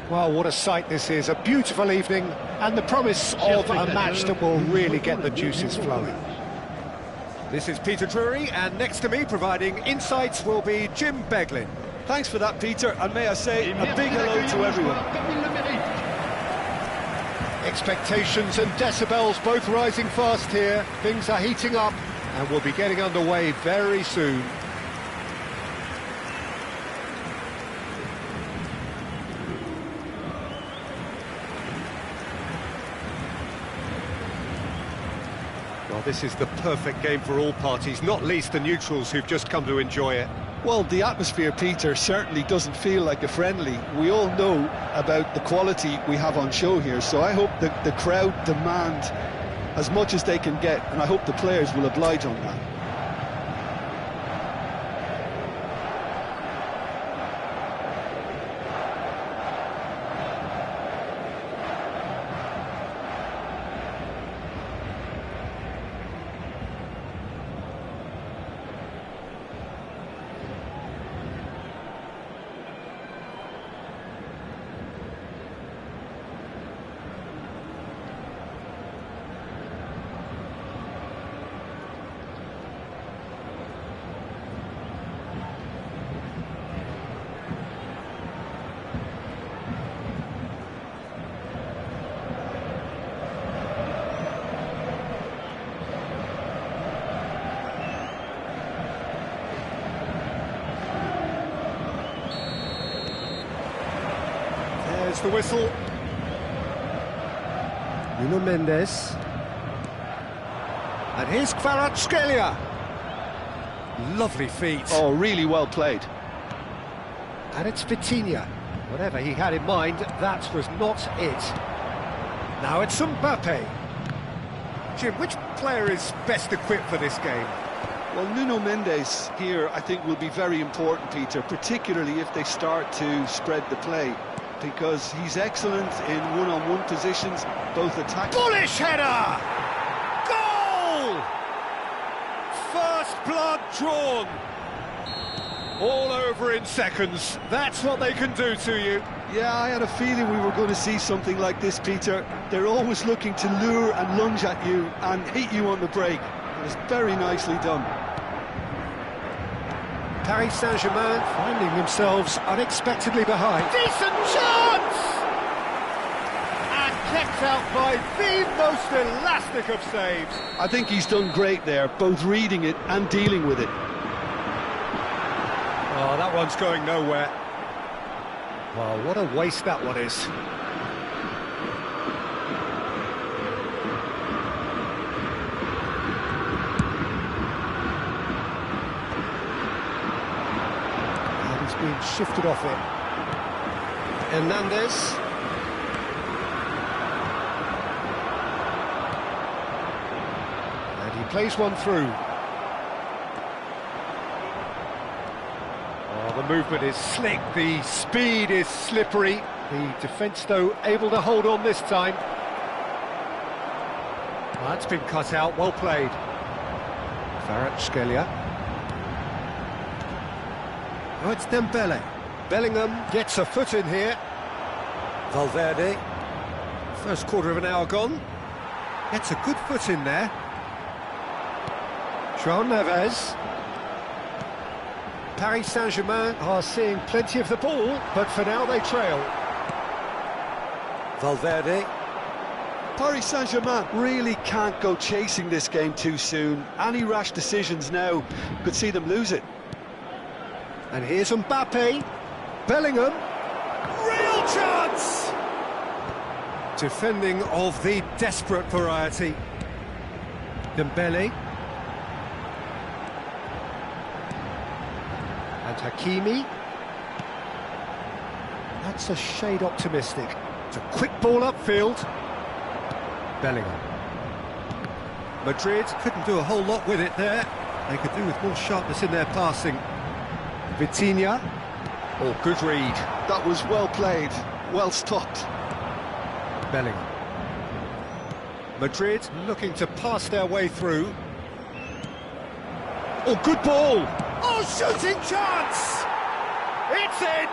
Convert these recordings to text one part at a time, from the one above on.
Well, what a sight this is, a beautiful evening, and the promise of a match that will really get the juices flowing. This is Peter Drury, and next to me providing insights will be Jim Beglin. Thanks for that, Peter, and may I say a big hello to everyone. Expectations and decibels both rising fast here. Things are heating up, and we'll be getting underway very soon. Well, this is the perfect game for all parties, not least the neutrals who've just come to enjoy it. Well, the atmosphere, Peter, certainly doesn't feel like a friendly. We all know about the quality we have on show here, so I hope that the crowd demand as much as they can get, and I hope the players will oblige on that. There's the whistle. Nuno Mendes. And here's Kvaratskhelia. Lovely feet. Oh, really well played. And it's Vitinha. Whatever he had in mind, that was not it. Now it's Mbappe. Jim, which player is best equipped for this game? Well, Nuno Mendes here, I think, will be very important, Peter, particularly if they start to spread the play, because he's excellent in one-on-one positions, both attack... Bullish header! Goal! First blood drawn. All over in seconds. That's what they can do to you. Yeah, I had a feeling we were going to see something like this, Peter. They're always looking to lure and lunge at you and hit you on the break. It was very nicely done. Paris Saint-Germain finding themselves unexpectedly behind. Decent chance! And kept out by the most elastic of saves. I think he's done great there, both reading it and dealing with it. Oh, that one's going nowhere. Well, what a waste that one is. Being shifted off it. Hernandez. And he plays one through. Oh, the movement is slick, the speed is slippery. The defence, though, able to hold on this time. Well, that's been cut out, well played. Kvaratskhelia. Oh, it's Dembele. Bellingham gets a foot in here. Valverde. First quarter of an hour gone. Gets a good foot in there. João Neves. Paris Saint-Germain are seeing plenty of the ball, but for now they trail. Valverde. Paris Saint-Germain really can't go chasing this game too soon. Any rash decisions now could see them lose it. And here's Mbappe. Bellingham. Real chance! Defending of the desperate variety. Dembele. And Hakimi. That's a shade optimistic. It's a quick ball upfield. Bellingham. Madrid couldn't do a whole lot with it there. They could do with more sharpness in their passing. Vitinha. Oh, good read. That was well played, well stopped. Bellingham. Madrid looking to pass their way through. Oh, good ball. Oh, shooting chance! It's in!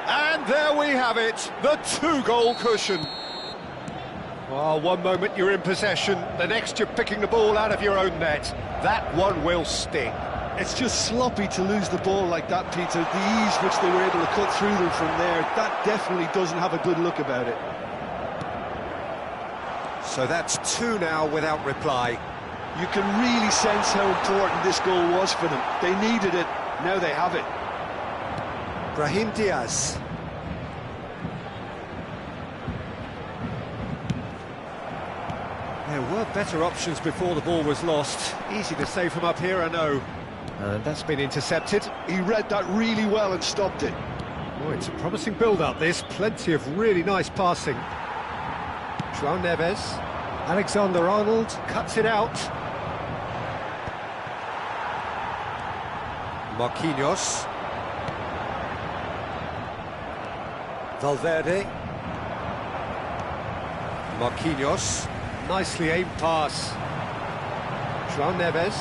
And there we have it, the two-goal cushion. Oh, one moment you're in possession, the next you're picking the ball out of your own net. That one will sting. It's just sloppy to lose the ball like that, Peter. The ease which they were able to cut through them from there, that definitely doesn't have a good look about it. So that's two now without reply. You can really sense how important this goal was for them. They needed it, now they have it. Brahim Diaz. There were better options before the ball was lost. Easy to say from up here, I know. And that's been intercepted. He read that really well and stopped it. Oh, it's a promising build-up, this. Plenty of really nice passing. João Neves. Alexander-Arnold cuts it out. Marquinhos. Valverde. Marquinhos. Nicely aimed pass. João Neves.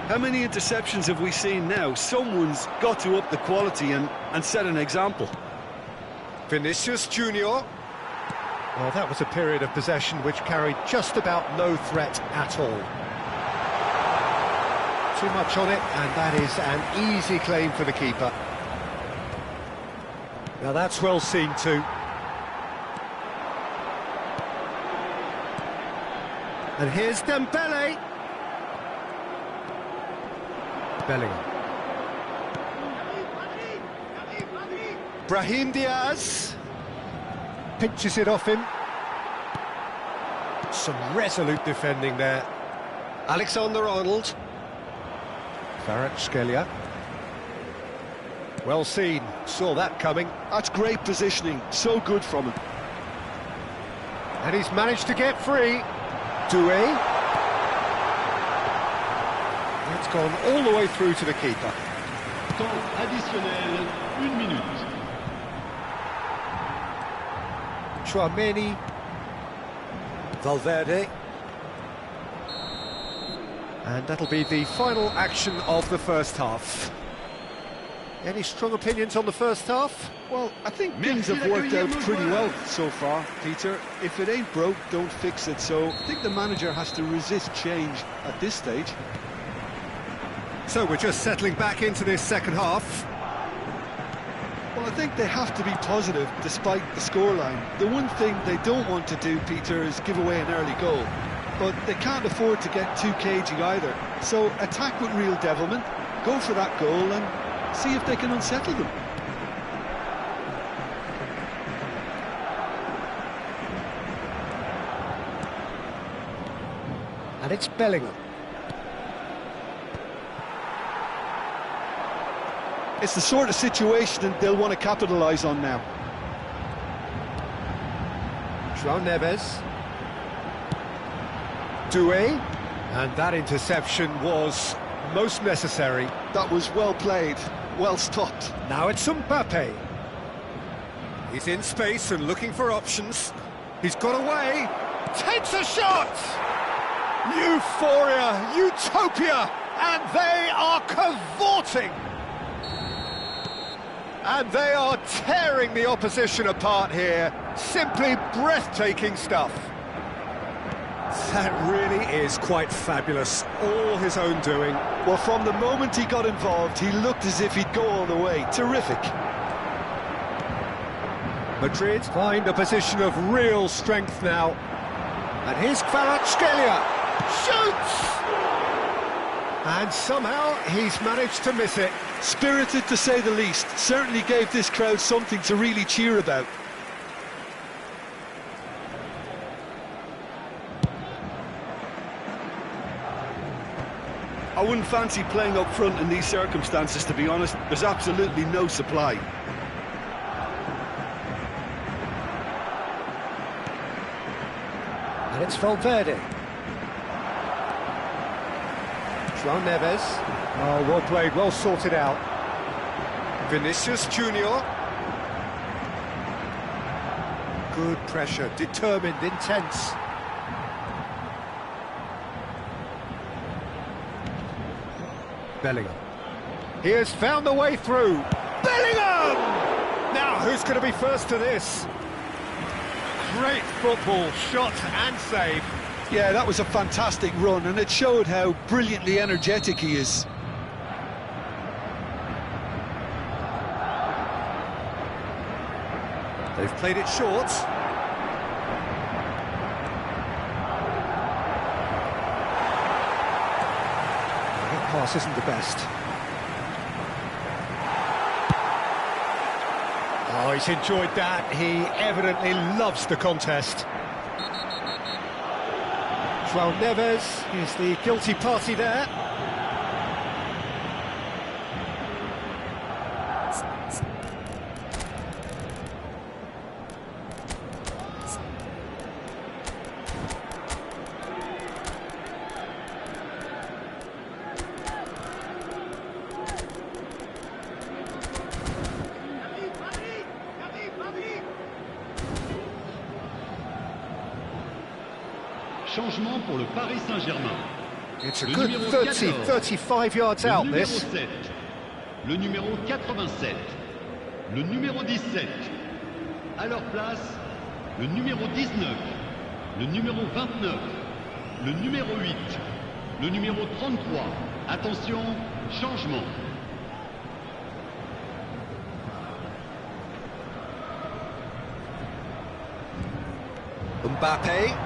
How many interceptions have we seen now? Someone's got to up the quality and set an example. Vinicius Junior. Well, that was a period of possession which carried just about no threat at all. Too much on it, and that is an easy claim for the keeper. Now that's well seen too. And here's Dembele. Bellingham. Brahim Diaz. Pinches it off him. Some resolute defending there. Alexander-Arnold. Kvaratskhelia. Well seen, saw that coming. That's great positioning, so good from him. And he's managed to get free. Doué. It's gone all the way through to the keeper. Temps additionnel, 1 minute. Chouameni. Valverde. And that'll be the final action of the first half. Any strong opinions on the first half? Well, I think things have worked out pretty well so far, Peter. If it ain't broke, don't fix it. So I think the manager has to resist change at this stage. So we're just settling back into this second half. Well, I think they have to be positive despite the scoreline. The one thing they don't want to do, Peter, is give away an early goal. But they can't afford to get too cagey either. So attack with real devilment, go for that goal and see if they can unsettle them. And it's Bellingham. It's the sort of situation that they'll want to capitalise on now. João Neves. Doué. And that interception was most necessary. That was well played, well stopped. Now it's Mbappe. He's in space and looking for options. He's got away. Takes a shot! Euphoria, utopia, and they are cavorting. And they are tearing the opposition apart here. Simply breathtaking stuff. That really is quite fabulous. All his own doing. Well, from the moment he got involved, he looked as if he'd go all the way. Terrific. Madrid find a position of real strength now. And here's Kvaratskhelia. Shoots! And somehow he's managed to miss it. Spirited to say the least. Certainly gave this crowd something to really cheer about. I wouldn't fancy playing up front in these circumstances, to be honest. There's absolutely no supply. And it's Valverde. João Neves. Oh, well played, well sorted out. Vinicius Junior. Good pressure, determined, intense. Bellingham. He has found the way through. Bellingham! Now, who's going to be first to this? Great football, shot and save. Yeah, that was a fantastic run, and it showed how brilliantly energetic he is. They've played it short. That pass isn't the best. Oh, he's enjoyed that. He evidently loves the contest. João Neves is the guilty party there. Changement pour le Paris Saint-Germain. It's a Le good numéro 30, 14. 35 yards Le out, numéro this. 7. Le numéro 87. Le numéro 17. À leur place, le numéro 19. Le numéro 29. Le numéro 8. Le numéro 33. Attention, changement. Mbappe.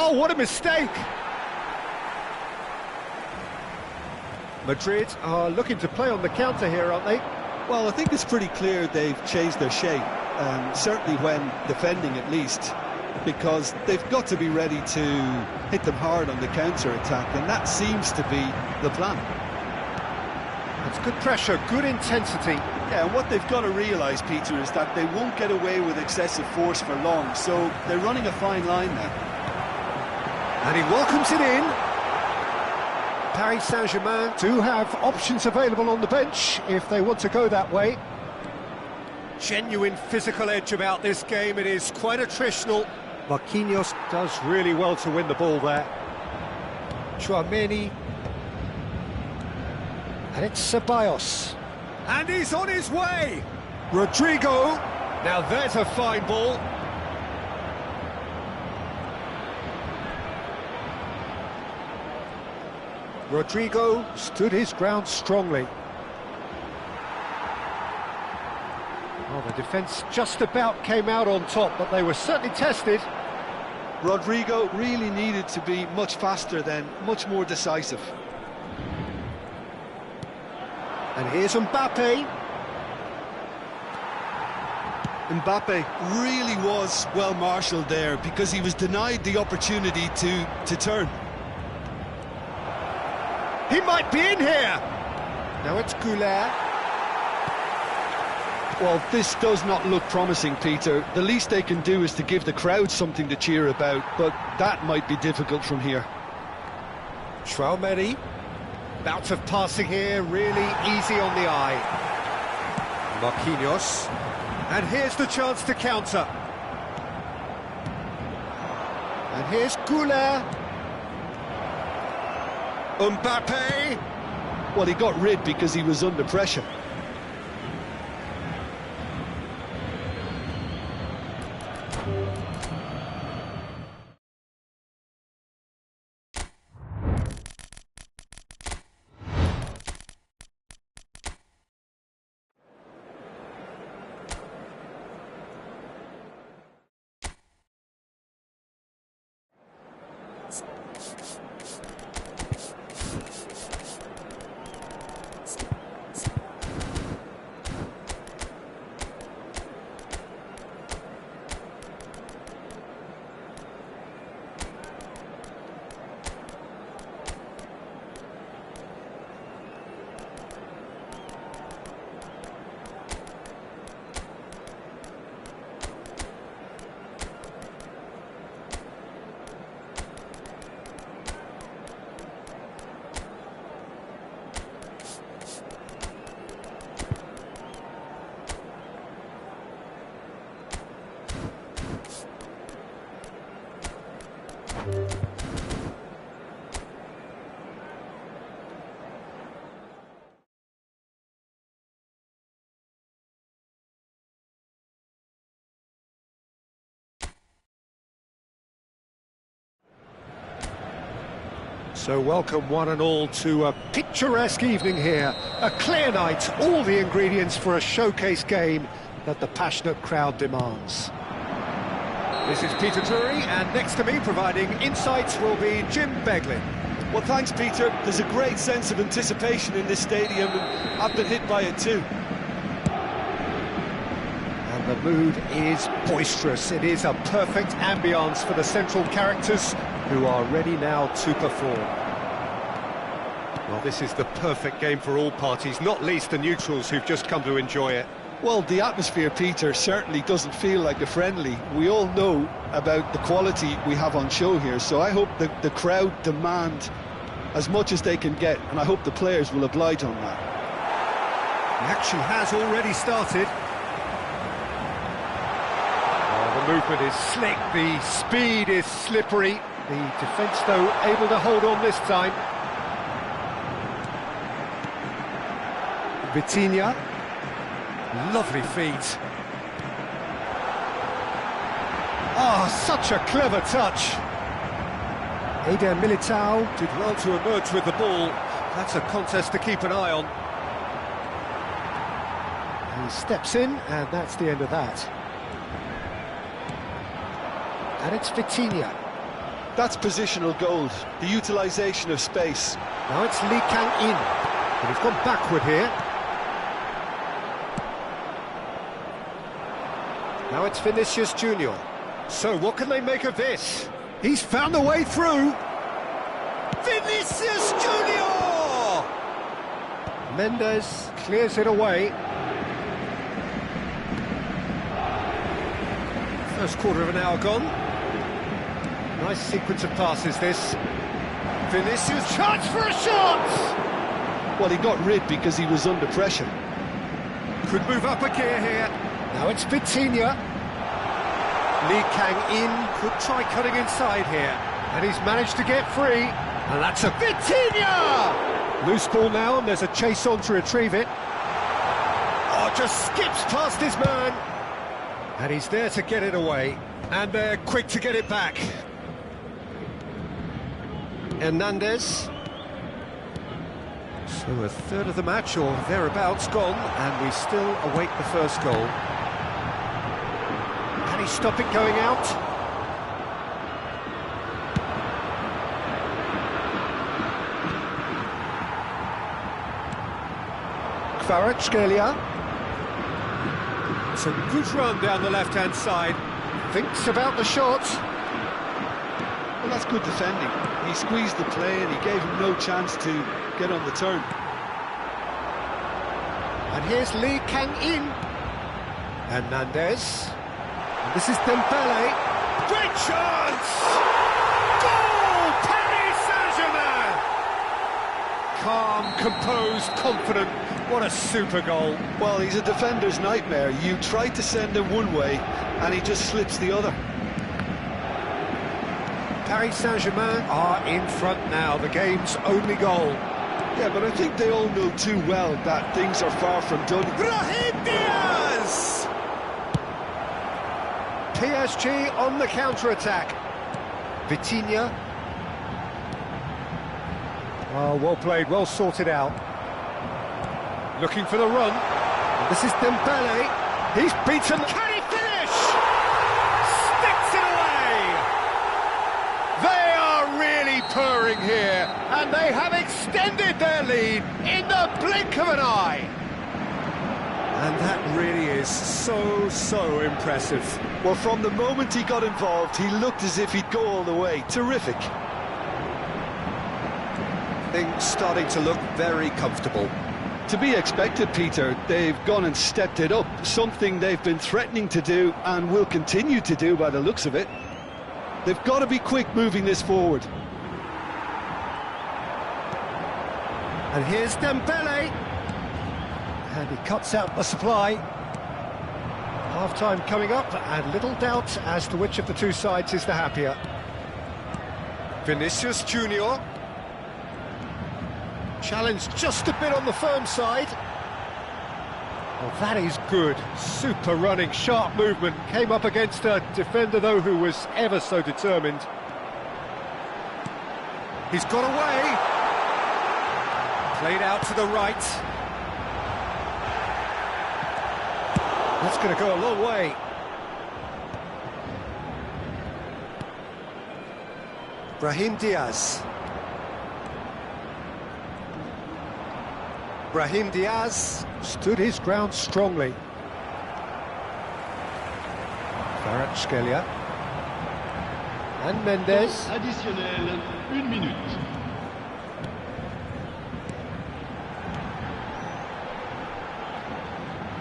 Oh, what a mistake! Madrid are looking to play on the counter here, aren't they? Well, I think it's pretty clear they've changed their shape, certainly when defending at least, because they've got to be ready to hit them hard on the counter-attack, and that seems to be the plan. It's good pressure, good intensity. Yeah, and what they've got to realise, Peter, is that they won't get away with excessive force for long, so they're running a fine line now. And he welcomes it in. Paris Saint-Germain Do have options available on the bench if they want to go that way. genuine physical edge about this game. It is quite attritional. Marquinhos does really well to win the ball there. Chouameni. And it's Ceballos. And he's on his way. Rodrigo. Now there's a fine ball. Rodrigo stood his ground strongly. Well, the defence just about came out on top, but they were certainly tested. Rodrigo really needed to be much faster then, much more decisive. And here's Mbappe. Mbappe really was well marshalled there because he was denied the opportunity to turn. He might be in here. Now it's Goulet. Well, this does not look promising, Peter. The least they can do is to give the crowd something to cheer about, but that might be difficult from here. Chouameni. Bout of passing here, really easy on the eye. Marquinhos. And here's the chance to counter. And here's Goulet. Mbappe. Well, he got rid because he was under pressure. So welcome one and all to a picturesque evening here. A clear night, all the ingredients for a showcase game that the passionate crowd demands. This is Peter Drury, and next to me providing insights will be Jim Beglin. Well, thanks, Peter. There's a great sense of anticipation in this stadium, and I've been hit by it too. And the mood is boisterous. It is a perfect ambience for the central characters who are ready now to perform. Well, this is the perfect game for all parties, not least the neutrals who've just come to enjoy it. Well, the atmosphere, Peter, certainly doesn't feel like a friendly. We all know about the quality we have on show here, so I hope the crowd demand as much as they can get, and I hope the players will oblige on that. The action has already started. Oh, the movement is slick, the speed is slippery. The defence, though, able to hold on this time. Vitinha. Lovely feet. Ah, such a clever touch. Eder Militao did well to emerge with the ball. That's a contest to keep an eye on. He steps in, and that's the end of that. And it's Vitinha. That's positional gold, the utilisation of space. Now it's Lee Kang-in, but he's gone backward here. Now it's Vinicius Junior. So what can they make of this? He's found a way through. Vinicius Junior! Mendes clears it away. First quarter of an hour gone. Nice sequence of passes, this. Vinicius, chance for a shot! Well, he got rid because he was under pressure. Could move up a gear here. Now it's Vitinha. Lee Kang-in could try cutting inside here. And he's managed to get free. And that's a Vitinha! Loose ball now, and there's a chase on to retrieve it. Oh, just skips past his man. And he's there to get it away. And they're quick to get it back. Hernandez. So a third of the match, or thereabouts, gone, and we still await the first goal. Can he stop it going out? Kvaratskhelia. It's a good run down the left-hand side. Thinks about the shot. Well, that's good defending. He squeezed the play and he gave him no chance to get on the turn. And here's Lee Kang-in. Hernandez. And this is Dembele. Great chance! Goal! Paris Saint-Germain! Calm, composed, confident. What a super goal. Well, he's a defender's nightmare. You try to send him one way and he just slips the other. Paris Saint-Germain are in front now, the game's only goal. Yeah, but I think they all know too well that things are far from done. Brahim Diaz! PSG on the counter-attack. Vitinha. Oh, well played, well sorted out. Looking for the run. And this is Dembele. He's beaten. Can he finish? Sticks it away! They are really purring here, and they have extended their lead in the blink of an eye. And that really is so impressive. Well, from the moment he got involved, he looked as if he'd go all the way. Terrific. Things starting to look very comfortable. To be expected, Peter. They've gone and stepped it up, something they've been threatening to do and will continue to do by the looks of it. They've got to be quick moving this forward. And here's Dembele. And he cuts out the supply. Half-time coming up, and little doubt as to which of the two sides is the happier. Vinicius Junior. Challenged just a bit on the firm side. Well, that is good. Super running, sharp movement. Came up against a defender, though, who was ever so determined. He's got away. Played out to the right. That's going to go a long way. Brahim Diaz. Brahim Diaz stood his ground strongly. Kvaratskhelia. And Mendes. Additionnel, 1 minute.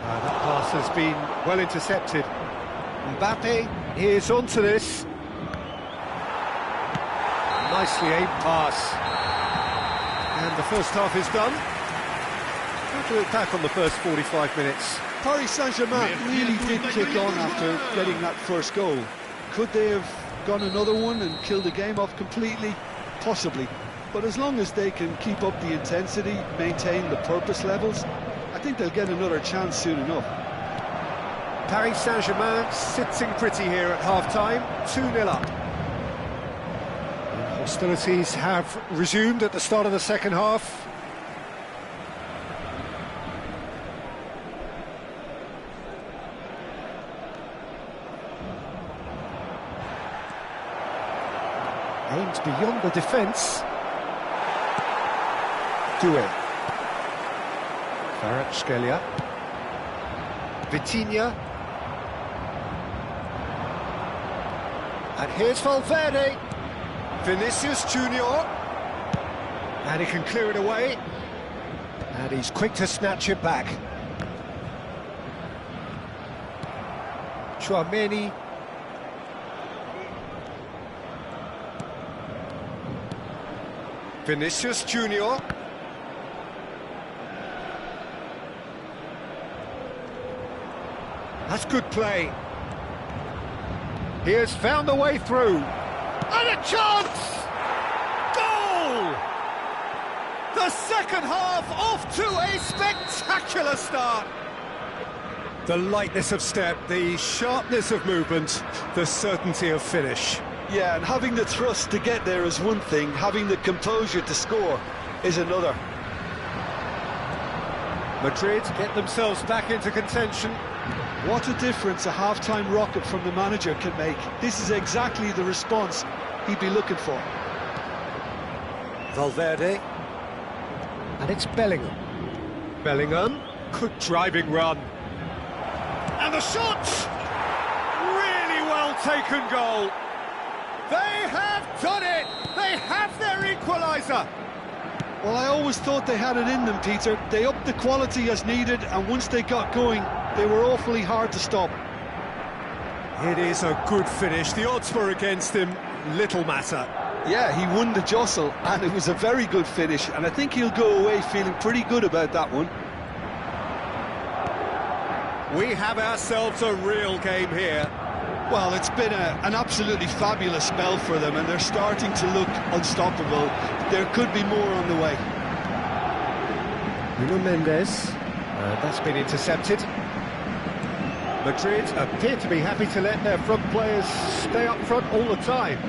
That pass has been well intercepted. Mbappe is onto this. Nicely aimed pass. And the first half is done. How to look back on the first 45 minutes? Paris Saint-Germain really did kick on after getting that first goal. Could they have gone another one and killed the game off completely? Possibly. But as long as they can keep up the intensity, maintain the purpose levels, I think they'll get another chance soon enough. Paris Saint-Germain sitting pretty here at half-time, 2-0 up. And hostilities have resumed at the start of the second half. Aims beyond the defence. Doué. Kvaratskhelia. Vitinha. And here's Valverde. Vinicius Junior. And he can clear it away. And he's quick to snatch it back. Chouameni. Vinicius Junior. That's good play. He has found a way through. And a chance! Goal! The second half off to a spectacular start. The lightness of step, the sharpness of movement, the certainty of finish. Yeah, and having the thrust to get there is one thing, having the composure to score is another. Madrid get themselves back into contention. What a difference a half-time rocket from the manager can make. This is exactly the response he'd be looking for. Valverde. And it's Bellingham. Bellingham. Good driving run. And the shot! Really well taken goal. They have done it! They have their equaliser! Well, I always thought they had it in them, Peter. They upped the quality as needed, and once they got going, they were awfully hard to stop. It is a good finish. The odds were against him. Little matter. Yeah, he won the jostle, and it was a very good finish, and I think he'll go away feeling pretty good about that one. We have ourselves a real game here. Well, it's been an absolutely fabulous spell for them, and they're starting to look unstoppable. There could be more on the way. Nuno Mendes. That's been intercepted. Madrid appear to be happy to let their front players stay up front all the time.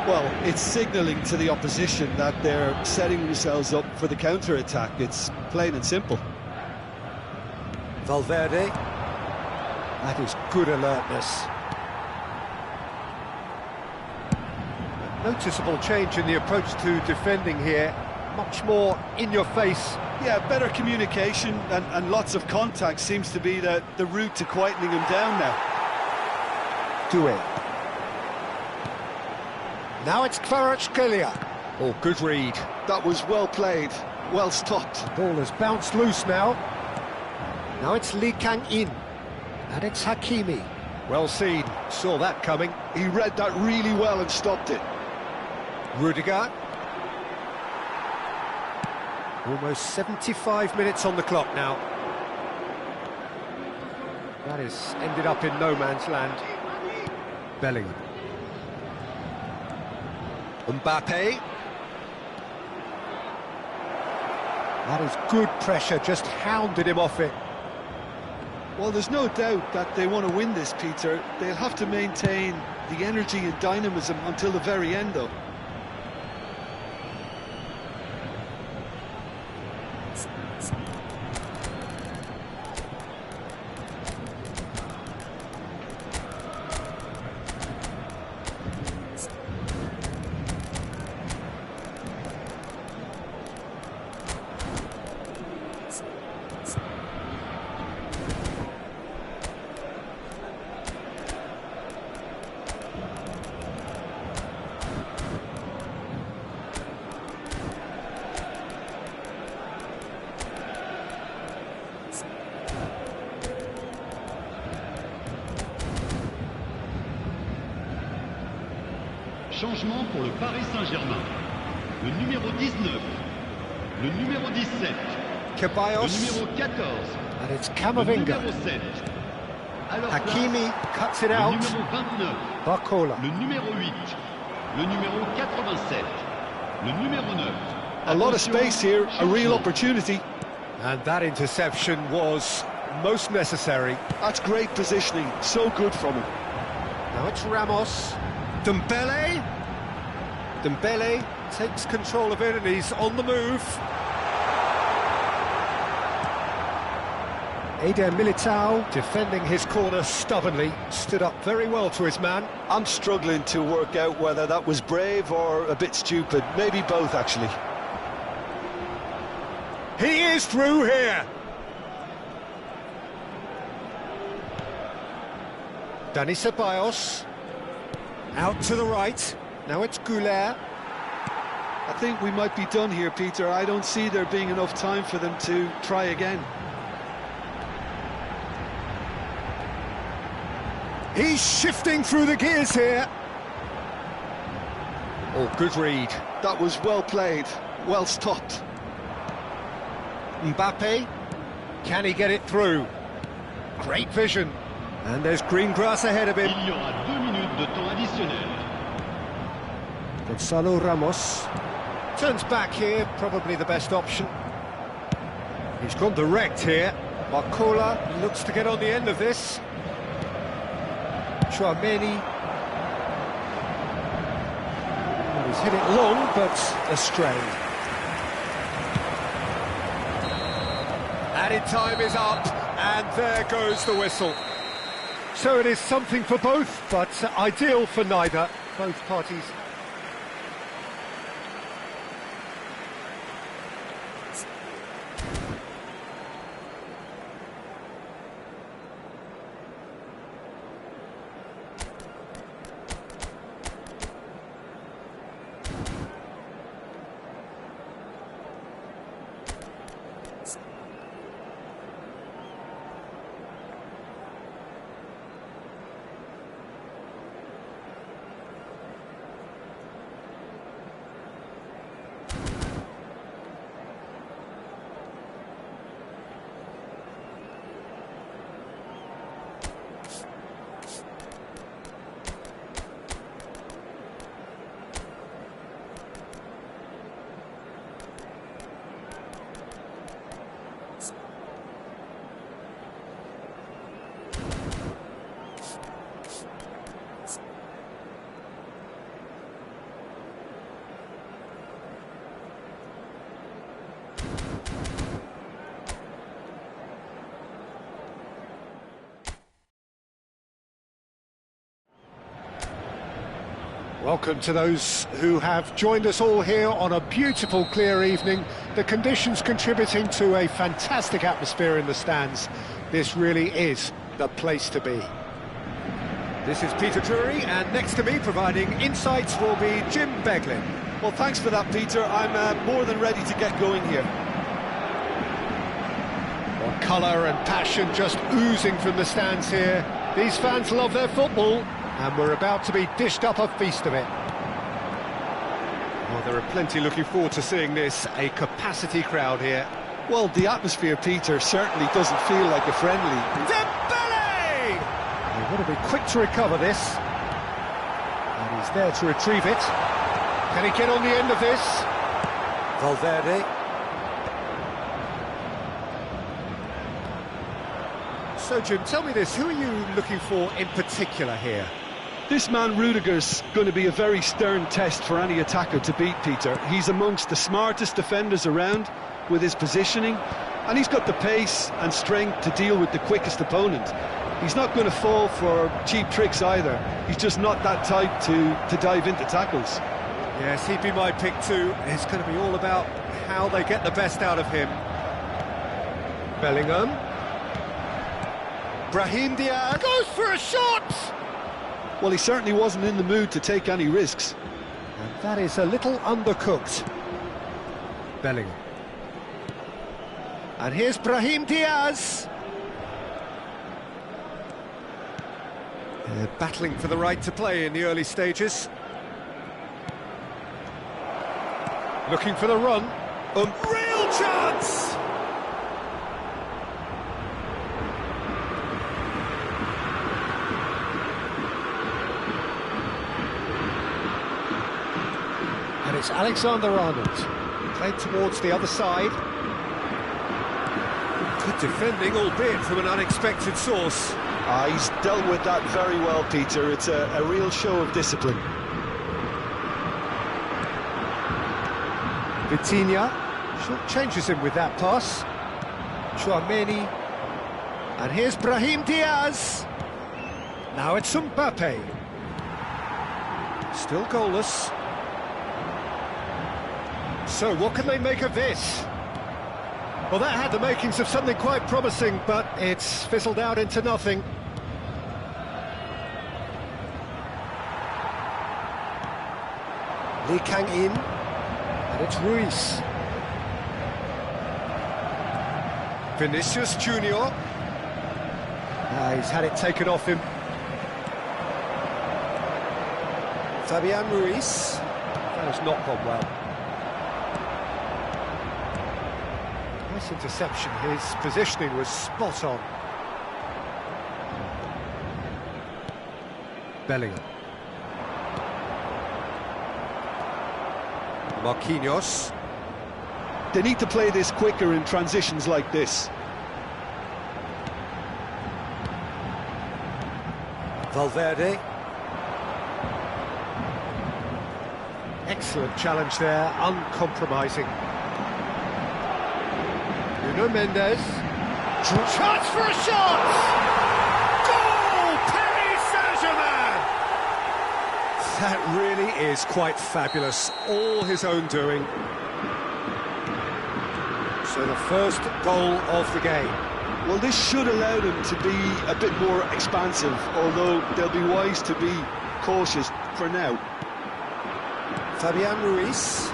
Well, it's signalling to the opposition that they're setting themselves up for the counter-attack. It's plain and simple. Valverde. That is good alertness. Noticeable change in the approach to defending here. Much more in your face. Yeah, better communication and lots of contact seems to be the route to quietening him down now. Doué. Now it's Kvaratskhelia. Oh, good read. That was well played, well stopped. Ball has bounced loose now. Now it's Lee Kang-in. And it's Hakimi. Well seen, saw that coming. He read that really well and stopped it. Rudiger. Almost 75 minutes on the clock now. That has ended up in no man's land. Bellingham. Mbappe. That is good pressure, just hounded him off it. Well, there's no doubt that they want to win this, Peter. They'll have to maintain the energy and dynamism until the very end, though. Changement pour le Paris Saint-Germain. Le numéro 19, le numéro 17, Ceballos, le numéro 14, and it's le Camavinga. numéro 7. Alors Hakimi cuts it le out. numéro 29, Barcola. le numéro 8, le numéro 87, le numéro 9. A lot of Attention, space here, a real changement. opportunity. And that interception was most necessary. That's great positioning, so good from him. Now it's Ramos. Dembele. Dembele takes control of it and he's on the move. Eder Militao, defending his corner stubbornly, stood up very well to his man. I'm struggling to work out whether that was brave or a bit stupid. Maybe both, actually. He is through here. Dani Ceballos. Out to the right. Now it's Goulet. I think we might be done here, Peter. I don't see there being enough time for them to try again. He's shifting through the gears here. Oh, good read. That was well played, well stopped. Mbappe. Can he get it through? Great vision. And there's green grass ahead of him. Il y aura 2 minutes de temps additionnel. Gonzalo Ramos. Turns back here, probably the best option. He's gone direct here. Barcola looks to get on the end of this. Chouameni. Well, he's hit it long, but astray. Added time is up, and there goes the whistle. So it is something for both, but ideal for neither. Both parties. Welcome to those who have joined us all here on a beautiful, clear evening. The conditions contributing to a fantastic atmosphere in the stands. This really is the place to be. This is Peter Drury, and next to me providing insights will be Jim Beglin. Well, thanks for that, Peter. I'm more than ready to get going here. Well, colour and passion just oozing from the stands here. These fans love their football, and we're about to be dished up a feast of it. Well, there are plenty looking forward to seeing this, a capacity crowd here. Well, the atmosphere, Peter, certainly doesn't feel like a friendly. Dembele! They want to be quick to recover this. And he's there to retrieve it. Can he get on the end of this? Valverde. So, Jim, tell me this, who are you looking for in particular here? This man Rudiger's going to be a very stern test for any attacker to beat, Peter. He's amongst the smartest defenders around with his positioning, and he's got the pace and strength to deal with the quickest opponent. He's not going to fall for cheap tricks either. He's just not that type to dive into tackles. Yes, he'd be my pick too. It's going to be all about how they get the best out of him. Bellingham. Brahim Diaz goes for a shot! Well, he certainly wasn't in the mood to take any risks. And that is a little undercooked. Bellingham. And here's Brahim Diaz. They're battling for the right to play in the early stages. Looking for the run. Real chance! And it's Alexander-Arnold. Played towards the other side. Good defending, albeit from an unexpected source. He's dealt with that very well, Peter. It's a real show of discipline. Vitinha short changes him with that pass. Chouameni. And here's Brahim Diaz. Now it's Mbappe. Still goalless. So what can they make of this? Well, that had the makings of something quite promising, but it's fizzled out into nothing. Lee Kang-in. And it's Ruiz. Vinicius Junior. He's had it taken off him. Fabian Ruiz. That has not gone well. Nice interception. His positioning was spot on. Bellingham. Marquinhos. They need to play this quicker in transitions like this. Valverde. Excellent challenge there, uncompromising. Nuno Mendes. Chance for a shot! Goal! Paris Saint-Germain! That really is quite fabulous, all his own doing. So the first goal of the game. Well, this should allow them to be a bit more expansive, although they'll be wise to be cautious for now. Fabian Ruiz.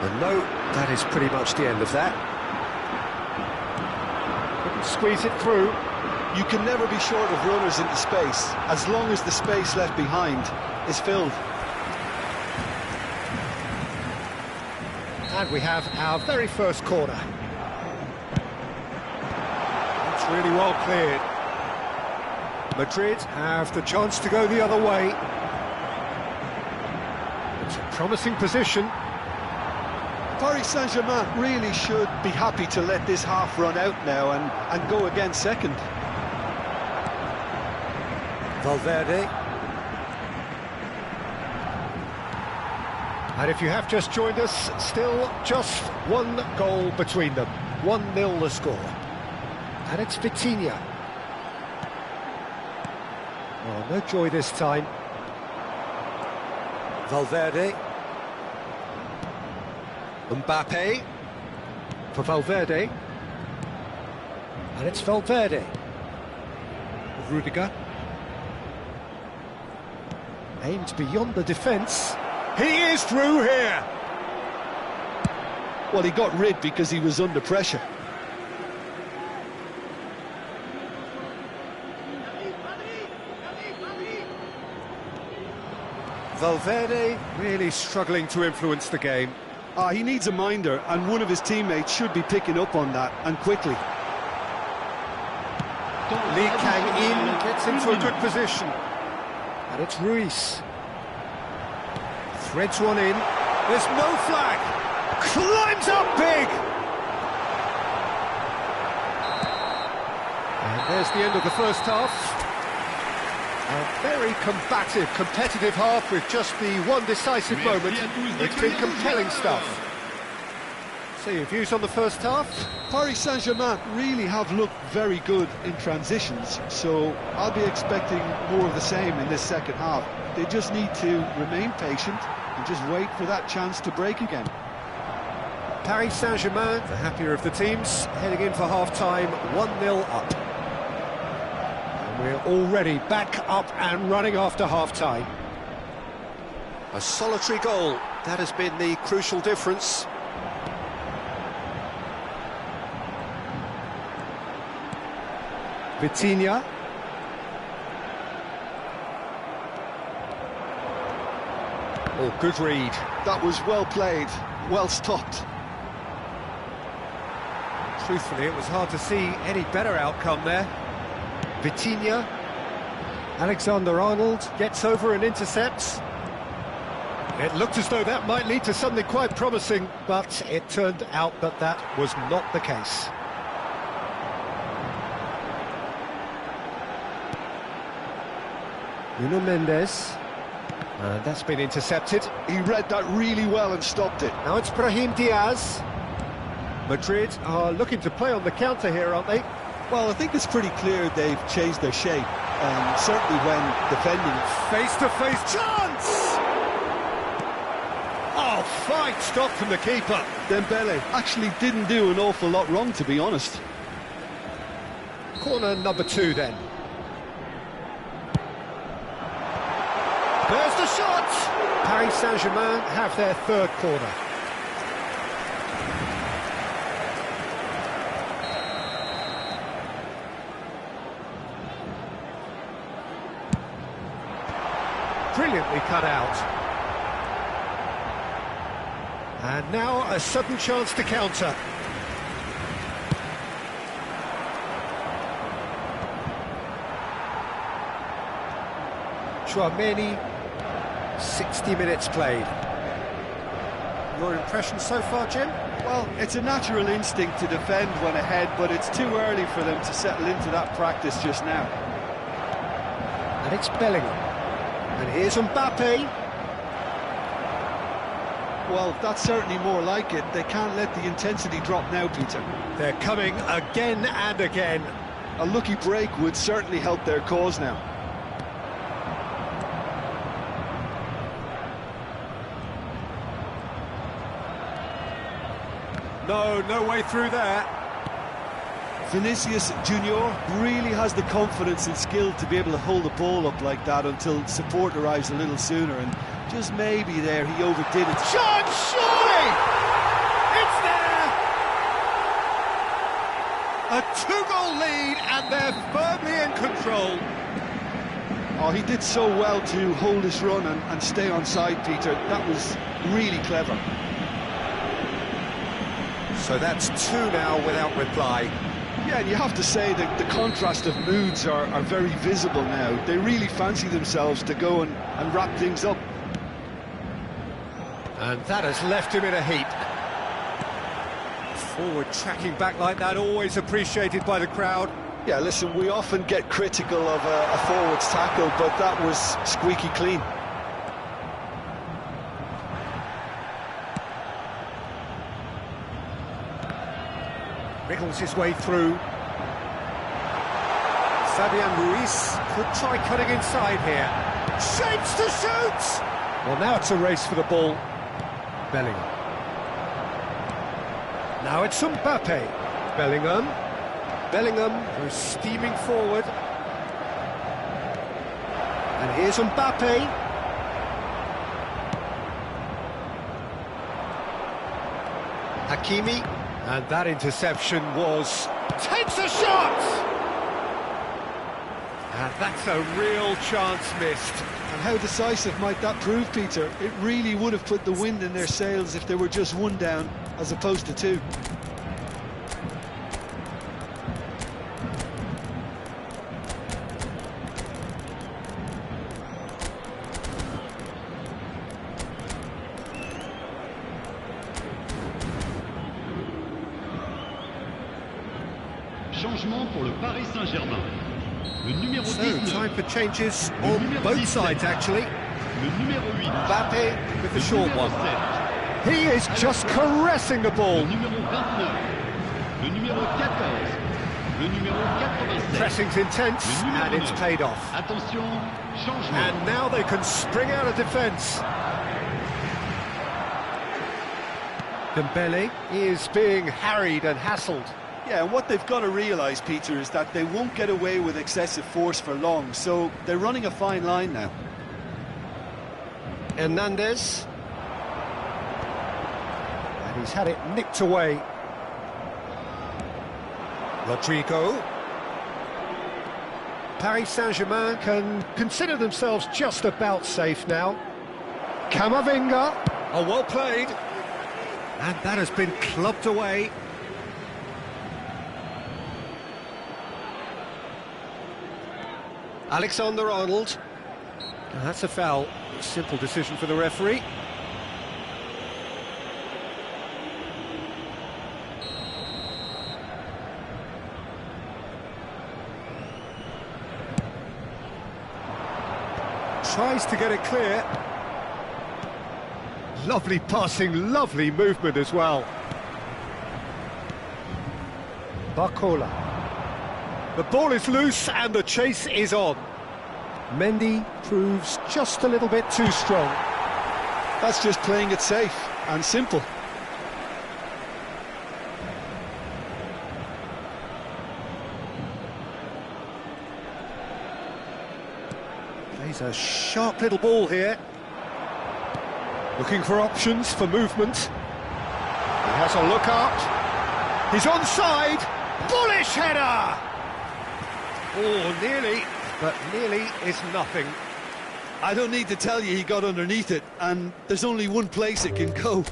And no, that is pretty much the end of that. Couldn't squeeze it through. You can never be short of runners into space, as long as the space left behind is filled. And we have our very first corner. That's really well cleared. Madrid have the chance to go the other way. It's a promising position. Paris Saint-Germain really should be happy to let this half run out now and go again second. Valverde. And if you have just joined us, still just one goal between them. 1-0 the score. And it's Vitinha. Oh, no joy this time. Valverde. Mbappe. For Valverde. And it's Valverde. Rudiger. Aimed beyond the defence. He is through here! Well, he got rid because he was under pressure. Valverde really struggling to influence the game. He needs a minder, and one of his teammates should be picking up on that, and quickly. Lee Kang-in gets into a good position. And it's Ruiz. Threads one in. There's no flag. Climbs up big. And there's the end of the first half. A very combative, competitive half with just the one decisive moment. It's been compelling stuff. So your views on the first half? Paris Saint-Germain really have looked very good in transitions, so I'll be expecting more of the same in this second half. They just need to remain patient and just wait for that chance to break again. Paris Saint-Germain, the happier of the teams, heading in for half-time, 1-0 up. And we're already back up and running after half-time. A solitary goal, that has been the crucial difference. Vitinha. Oh, good read. That was well played, well stopped. Truthfully, it was hard to see any better outcome there. Vitinha. Alexander-Arnold gets over and intercepts. It looked as though that might lead to something quite promising, but it turned out that that was not the case. Nuno Mendes. And that's been intercepted. He read that really well and stopped it. Now it's Brahim Diaz. Madrid are looking to play on the counter here, aren't they? Well, I think it's pretty clear they've changed their shape, certainly when defending. Face-to-face chance! Oh, fine stop from the keeper. Dembele actually didn't do an awful lot wrong, to be honest. Corner number 2 then. There's the shot! Paris Saint-Germain have their third corner. Brilliantly cut out. And now a sudden chance to counter. Chouameni, 60 minutes played. Your impression so far, Jim? Well, it's a natural instinct to defend when ahead, but it's too early for them to settle into that practice just now. And it's Bellingham. And here's Mbappe. Well, that's certainly more like it. They can't let the intensity drop now, Peter. They're coming again and again. A lucky break would certainly help their cause now. No way through there. Vinicius Junior really has the confidence and skill to be able to hold the ball up like that until support arrives a little sooner, and just maybe there he overdid it. Shot, surely! It's there! A 2-goal lead, and they're firmly in control. Oh, he did so well to hold his run and stay on side, Peter. That was really clever. So that's 2 now without reply. Yeah, and you have to say that the contrast of moods are very visible now. They really fancy themselves to go and wrap things up. And that has left him in a heap. Forward tracking back like that, always appreciated by the crowd. Yeah, listen, we often get critical of a forward's tackle, but that was squeaky clean. Wriggles his way through. Fabian Ruiz could try cutting inside here. Shapes to shoot! Well, now it's a race for the ball. Bellingham. Now it's Mbappe. Bellingham. Bellingham, who's steaming forward. And here's Mbappe. Hakimi. And that interception was... takes a shot! And that's a real chance missed. And how decisive might that prove, Peter? It really would have put the wind in their sails if they were just 1 down, as opposed to 2. Changement pour le Paris Saint-Germain. Le numéro 19. Time for changes on both sides, actually. Le numéro 8. Mbappe with the short one. 7. He is just caressing the ball. Le numéro 29. Le numéro 14. Le numéro 87. Pressing's intense, Le numéro and it's 9. paid off. Attention, changement. And now they can spring out of defence. Dembele is being harried and hassled. Yeah, and what they've got to realise, Peter, is that they won't get away with excessive force for long, so they're running a fine line now. Hernandez. And he's had it nicked away. Rodrigo. Paris Saint-Germain can consider themselves just about safe now. Camavinga. Oh, well played. And that has been clubbed away. Alexander-Arnold. That's a foul. Simple decision for the referee. Tries to get it clear. Lovely passing, lovely movement as well. Barcola. The ball is loose and the chase is on. Mendy proves just a little bit too strong. That's just playing it safe and simple. Plays a sharp little ball here. Looking for options for movement. He has a look up. He's onside. Bullish header! Oh, nearly, but nearly is nothing. I don't need to tell you he got underneath it, and there's only one place it can go.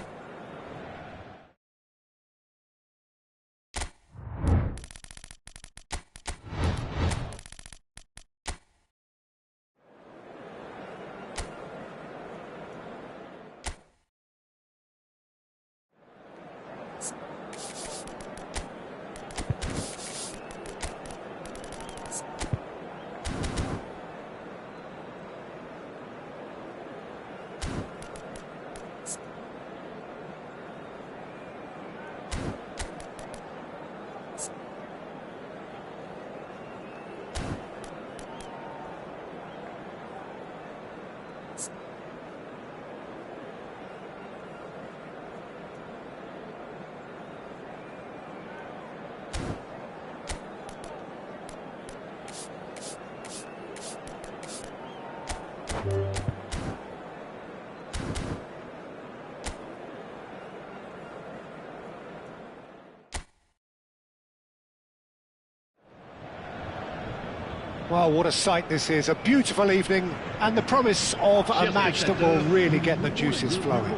Well, what a sight this is, a beautiful evening, and the promise of a match that will really get the juices flowing.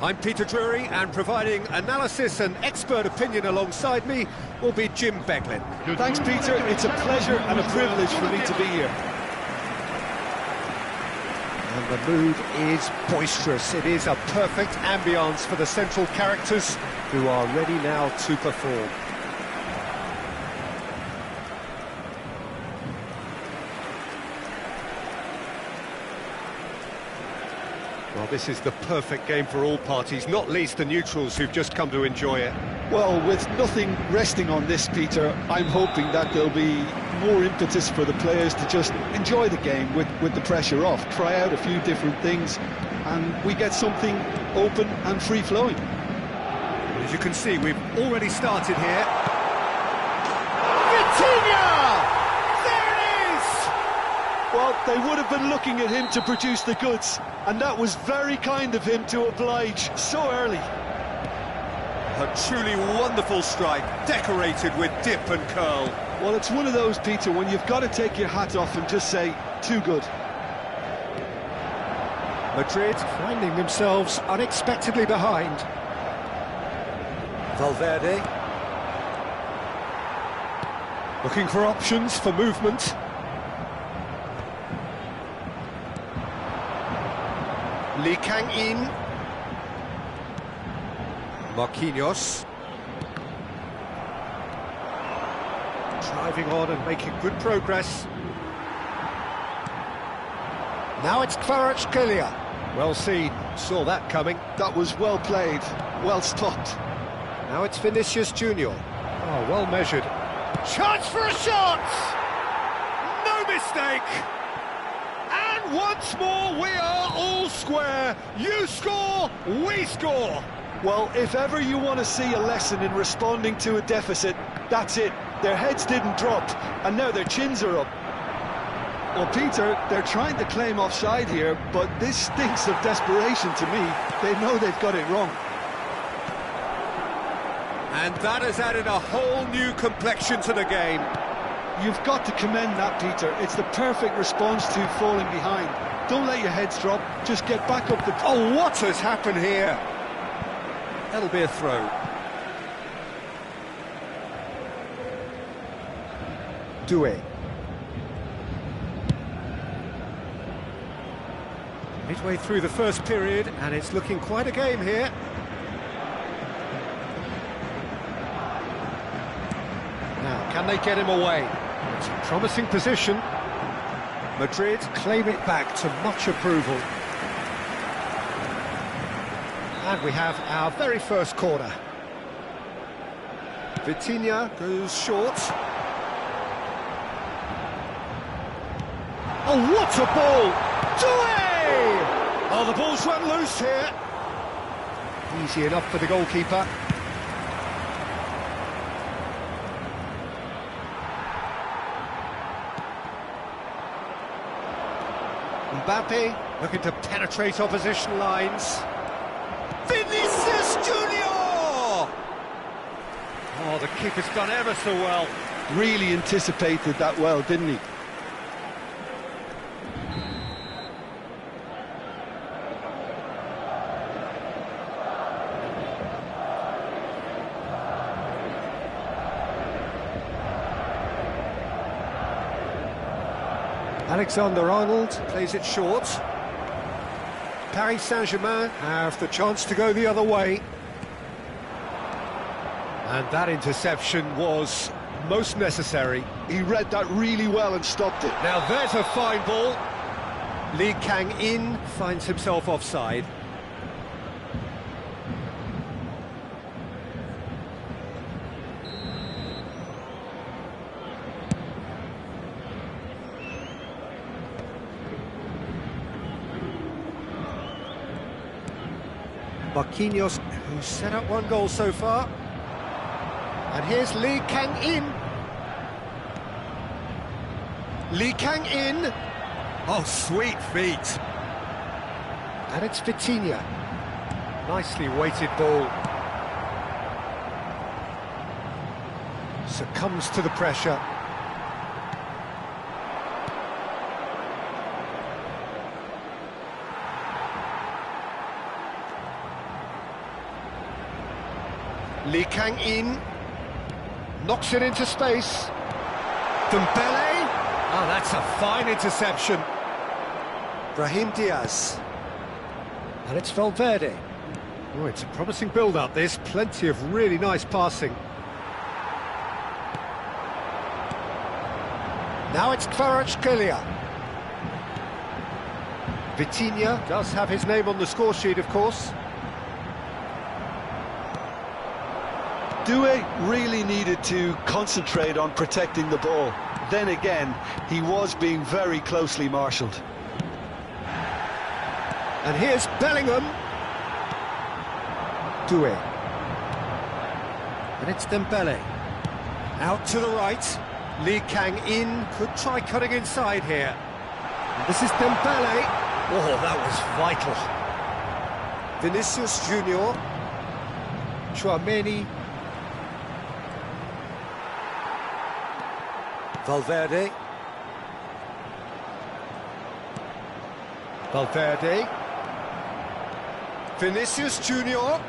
I'm Peter Drury, and providing analysis and expert opinion alongside me will be Jim Beglin. Thanks, Peter. It's a pleasure and a privilege for me to be here. And the mood is boisterous. It is a perfect ambience for the central characters who are ready now to perform. Well, this is the perfect game for all parties, not least the neutrals who've just come to enjoy it. Well, with nothing resting on this, Peter, I'm hoping that there'll be more impetus for the players to just enjoy the game with the pressure off, try out a few different things, and we get something open and free-flowing. As you can see, we've already started here. Vitinha! There it is! Well, they would have been looking at him to produce the goods, and that was very kind of him to oblige so early. A truly wonderful strike, decorated with dip and curl. Well, it's one of those, Peter, when you've got to take your hat off and just say, too good. Madrid finding themselves unexpectedly behind. Valverde. Looking for options for movement. Lee Kang-in. Marquinhos. Driving on and making good progress. Now it's Kvaratskhelia. Well seen, saw that coming. That was well played, well stopped. Now it's Vinicius Junior. Oh, well measured. Chance for a shot! No mistake! And once more we are all square. You score, we score. Well, if ever you want to see a lesson in responding to a deficit, that's it. Their heads didn't drop, and now their chins are up. Well, Peter, they're trying to claim offside here, but this stinks of desperation to me. They know they've got it wrong. And that has added a whole new complexion to the game. You've got to commend that, Peter. It's the perfect response to falling behind. Don't let your heads drop, just get back up the... Oh, what has happened here? That'll be a throw. Doué. Midway through the first period, and it's looking quite a game here. Now, can they get him away? It's a promising position. Madrid claim it back to much approval. And we have our very first corner. Vitinha goes short. Oh, what a ball! Doué! Oh, the ball's run loose here. Easy enough for the goalkeeper. Mbappe looking to penetrate opposition lines. Vinicius Junior! Oh, the keeper's done ever so well. Really anticipated that well, didn't he? Alexander-Arnold plays it short. Paris Saint-Germain have the chance to go the other way. And that interception was most necessary. He read that really well and stopped it. Now there's a fine ball. Lee Kang-in finds himself offside. Marquinhos, who's set up one goal so far. And here's Lee Kang-in. Lee Kang-in. Oh, sweet feet. And it's Vitinha. Nicely weighted ball. Succumbs to the pressure. Lee Kang-in knocks it into space. Dembele. Oh, that's a fine interception. Brahim Diaz. And it's Valverde. Oh, it's a promising build-up, this. Plenty of really nice passing. Now it's Kvaratskhelia. Vitinha does have his name on the score sheet, of course. Doué really needed to concentrate on protecting the ball. Then again, he was being very closely marshalled. And here's Bellingham. Doué. And it's Dembele. Out to the right. Lee Kang-in could try cutting inside here. And this is Dembele. Oh, that was vital. Vinicius Junior. Chouameni. Valverde. Valverde. Vinicius Junior.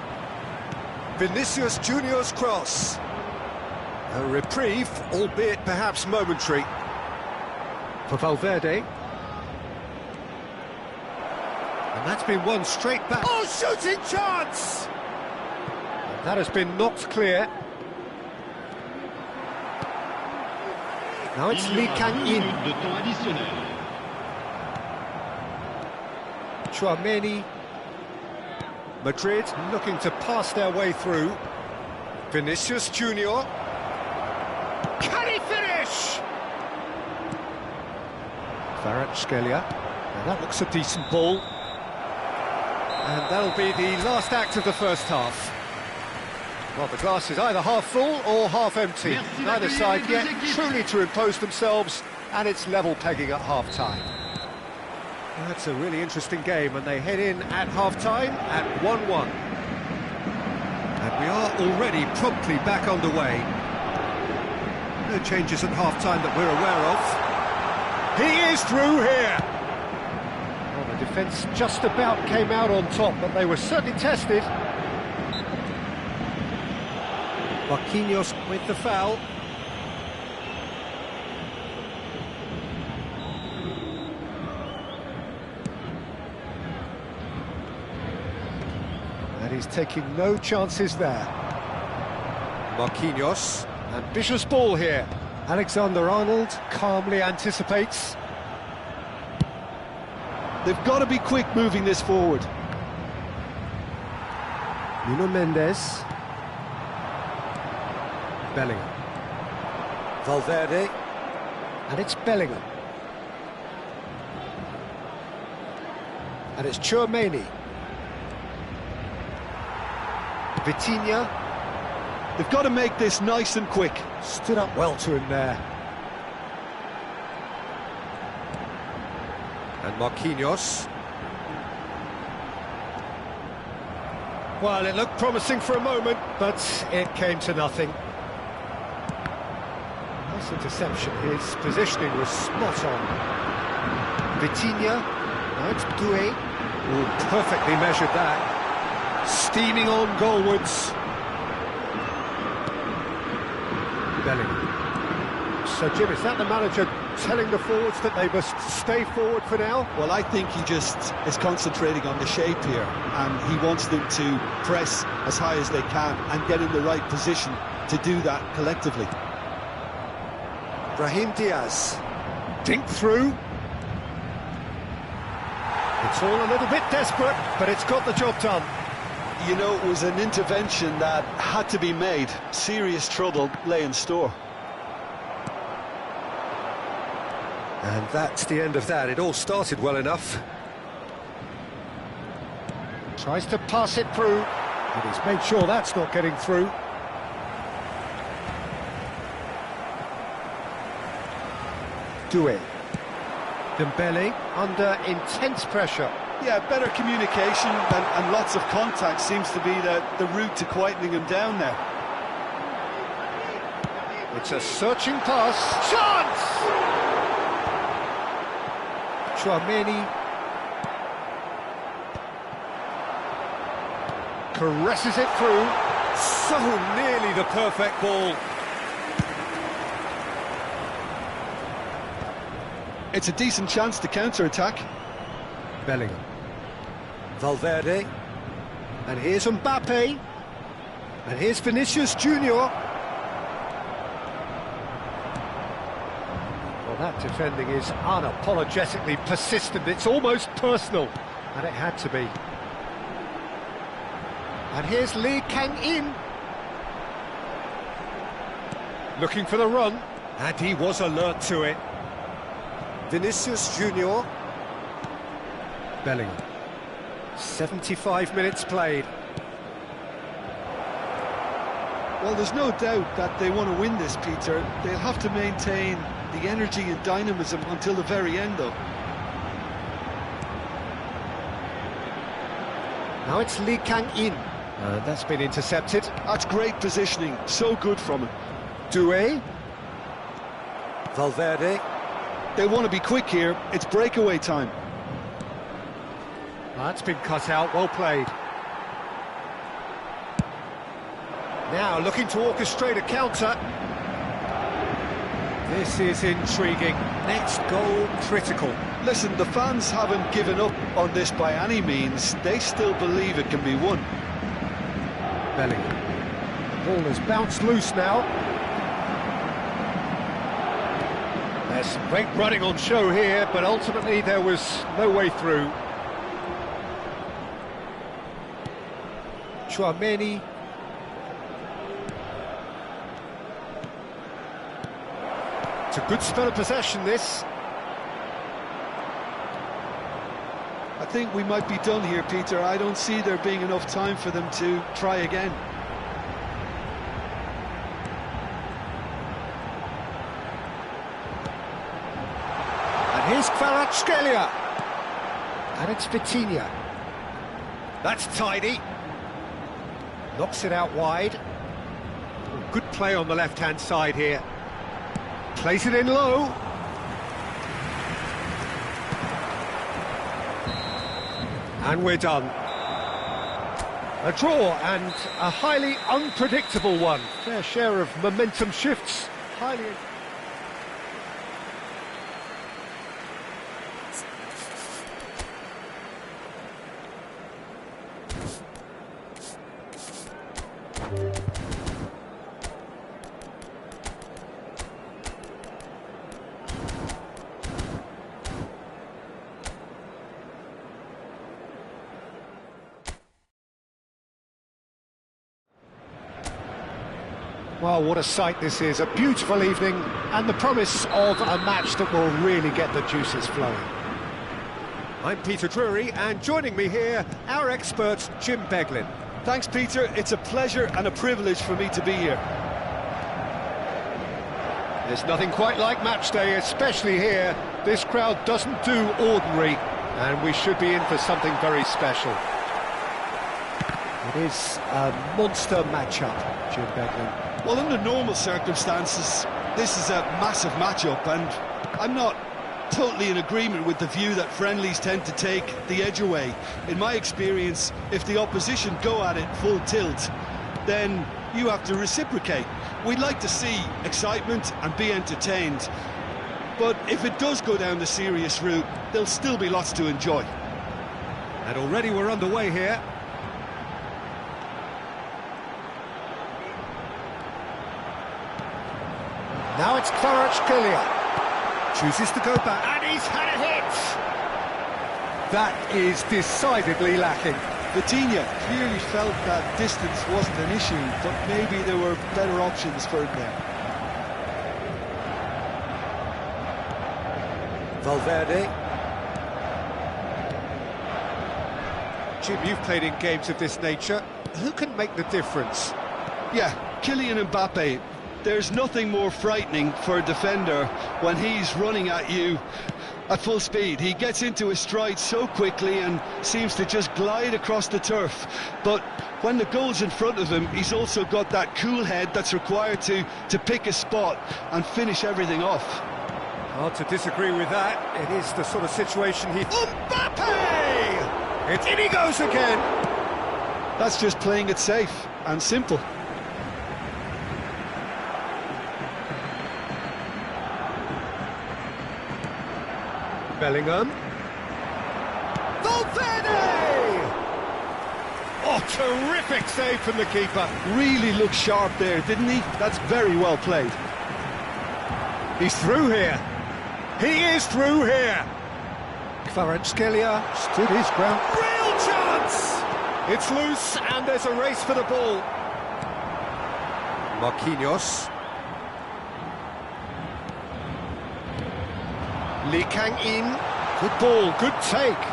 Vinicius Junior's cross. A reprieve, albeit perhaps momentary. For Valverde. And that's been one straight back. Oh, shooting chance! That has been knocked clear. Now it's Lee Kang-in. De temps additionnel. Chouameni. Madrid looking to pass their way through. Vinicius Junior. Can he finish? Kvaratskhelia. Now that looks a decent ball. And that'll be the last act of the first half. Well, the glass is either half full or half empty. Neither side yet truly to impose themselves, and it's level pegging at half-time. That's a really interesting game, and they head in at half-time at 1-1. And we are already promptly back underway. No changes at half-time that we're aware of. He is through here. defence just about came out on top, but they were certainly tested. Marquinhos with the foul. And he's taking no chances there. Marquinhos. Ambitious ball here. Alexander-Arnold calmly anticipates. They've got to be quick moving this forward. Nuno Mendes. Bellingham. Valverde. And it's Bellingham. And it's Tchouaméni. Vitinha. They've got to make this nice and quick. Stood up well to him there. And Marquinhos. Well, it looked promising for a moment, but it came to nothing. Nice interception. His positioning was spot on. Vitinha. Now it's Doué. Ooh, perfectly measured that. Steaming on goalwards. Bellingham. So, Jim, is that the manager telling the forwards that they must stay forward for now? Well, I think he just is concentrating on the shape here, and he wants them to press as high as they can and get in the right position to do that collectively. Brahim Diaz. Dink through. It's all a little bit desperate, but it's got the job done. You know, it was an intervention that had to be made. Serious trouble lay in store. And that's the end of that. It all started well enough. Tries to pass it through, and he's made sure that's not getting through. Doué. Dembele under intense pressure. Yeah, better communication and lots of contact seems to be the route to quietening him down there. It's a searching pass. Chance! Tchouaméni caresses it through. So nearly the perfect ball. It's a decent chance to counter-attack. Bellingham. Valverde. And here's Mbappe. And here's Vinicius Junior. Well, that defending is unapologetically persistent. It's almost personal. And it had to be. And here's Lee Kang-in. Looking for the run. And he was alert to it. Vinicius Junior. Bellingham. 75 minutes played. Well, there's no doubt that they want to win this, Peter. They'll have to maintain the energy and dynamism until the very end, though. Now it's Lee Kang-in. That's been intercepted. That's great positioning. So good from him. Doué. Valverde. They want to be quick here. It's breakaway time. That's been cut out, well played. Now looking to orchestrate a counter. This is intriguing. Next goal critical. Listen, the fans haven't given up on this by any means. They still believe it can be won. Bellingham. The ball has bounced loose now. There's some great running on show here, but ultimately there was no way through. Tchouaméni. It's a good spell of possession, this. I think we might be done here, Peter. I don't see there being enough time for them to try again. And here's Kvaratskhelia. And it's Vitinha. That's tidy. Knocks it out wide. Good play on the left-hand side here. Plays it in low. And we're done. A draw, and a highly unpredictable one. Fair share of momentum shifts. Highly... Well, what a sight this is. A beautiful evening and the promise of a match that will really get the juices flowing. I'm Peter Drury, and joining me here, our expert, Jim Beglin. Thanks, Peter. It's a pleasure and a privilege for me to be here. There's nothing quite like match day, especially here. This crowd doesn't do ordinary, and we should be in for something very special. It is a monster matchup, Jim Beglin. Well, under normal circumstances, this is a massive matchup, and I'm not totally in agreement with the view that friendlies tend to take the edge away. In my experience, if the opposition go at it full tilt, then you have to reciprocate. We'd like to see excitement and be entertained, but if it does go down the serious route, there'll still be lots to enjoy. And already we're underway here. Now it's Kvaratskhelia. Chooses to go back. And he's had a hit! That is decidedly lacking. Vitinha clearly felt that distance wasn't an issue, but maybe there were better options for him there. Valverde. Jim, you've played in games of this nature. Who can make the difference? Yeah, Kylian Mbappe. There's nothing more frightening for a defender when he's running at you at full speed. He gets into his stride so quickly and seems to just glide across the turf. But when the goal's in front of him, he's also got that cool head that's required to pick a spot and finish everything off. Hard to disagree with that. It is the sort of situation he... Mbappe! In he goes again! That's just playing it safe and simple. Bellingham. Valverde! Oh, terrific save from the keeper. Really looked sharp there, didn't he? That's very well played. He's through here. He is through here. Kvaratskhelia stood his ground. Real chance! It's loose, and there's a race for the ball. Marquinhos. Lee Kang-in, good ball, good take.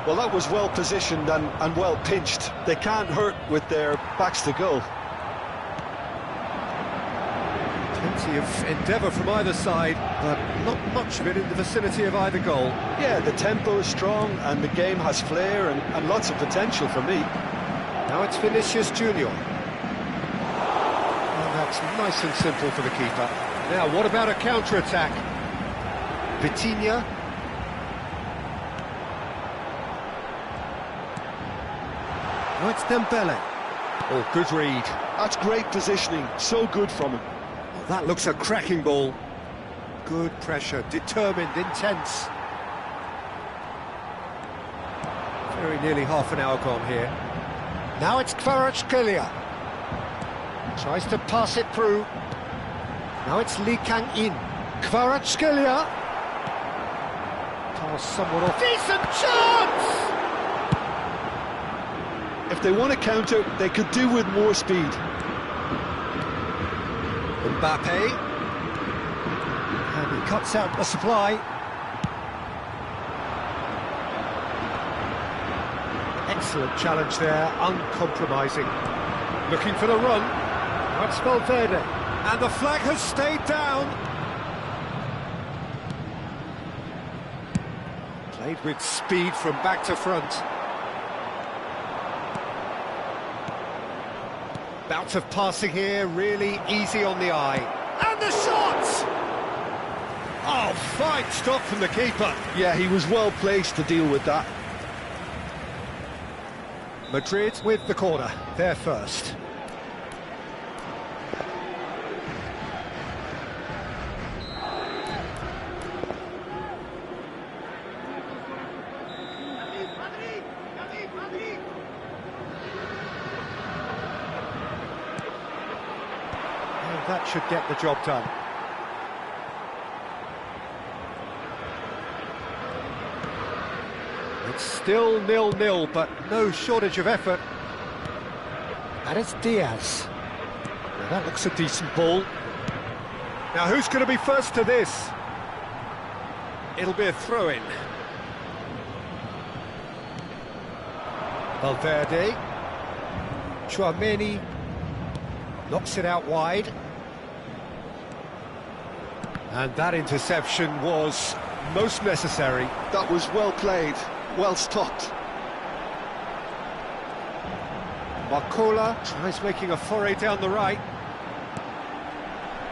Well, that was well positioned and well pinched. They can't hurt with their backs to goal. Plenty of endeavour from either side, but not much of it in the vicinity of either goal. Yeah, the tempo is strong and the game has flair and lots of potential for me. Now it's Vinicius Junior. Oh, that's nice and simple for the keeper. Now, what about a counter-attack? Vitinha. Oh, it's Dembele. Oh, good read. That's great positioning, so good from him. Oh, that looks a cracking ball. Good pressure, determined, intense. Very nearly half an hour gone here. Now it's Kvaratskhelia. Tries to pass it through. Now it's Lee Kang-in. Kvaratskhelia. Pass someone off. Decent chance! If they want to counter, they could do with more speed. Mbappe. And he cuts out the supply. Excellent challenge there, uncompromising. Looking for the run. That's Valverde. And the flag has stayed down. Played with speed from back to front. Bout of passing here, really easy on the eye. And the shot! Oh, fine stop from the keeper. Yeah, he was well placed to deal with that. Madrid with the corner, they're first. And that should get the job done. It's still 0-0, but no shortage of effort. And it's Diaz. Now that looks a decent ball. Now who's going to be first to this? It'll be a throw-in. Valverde. Tchouaméni knocks it out wide. And that interception was most necessary. That was well played, well stopped. Barcola tries making a foray down the right.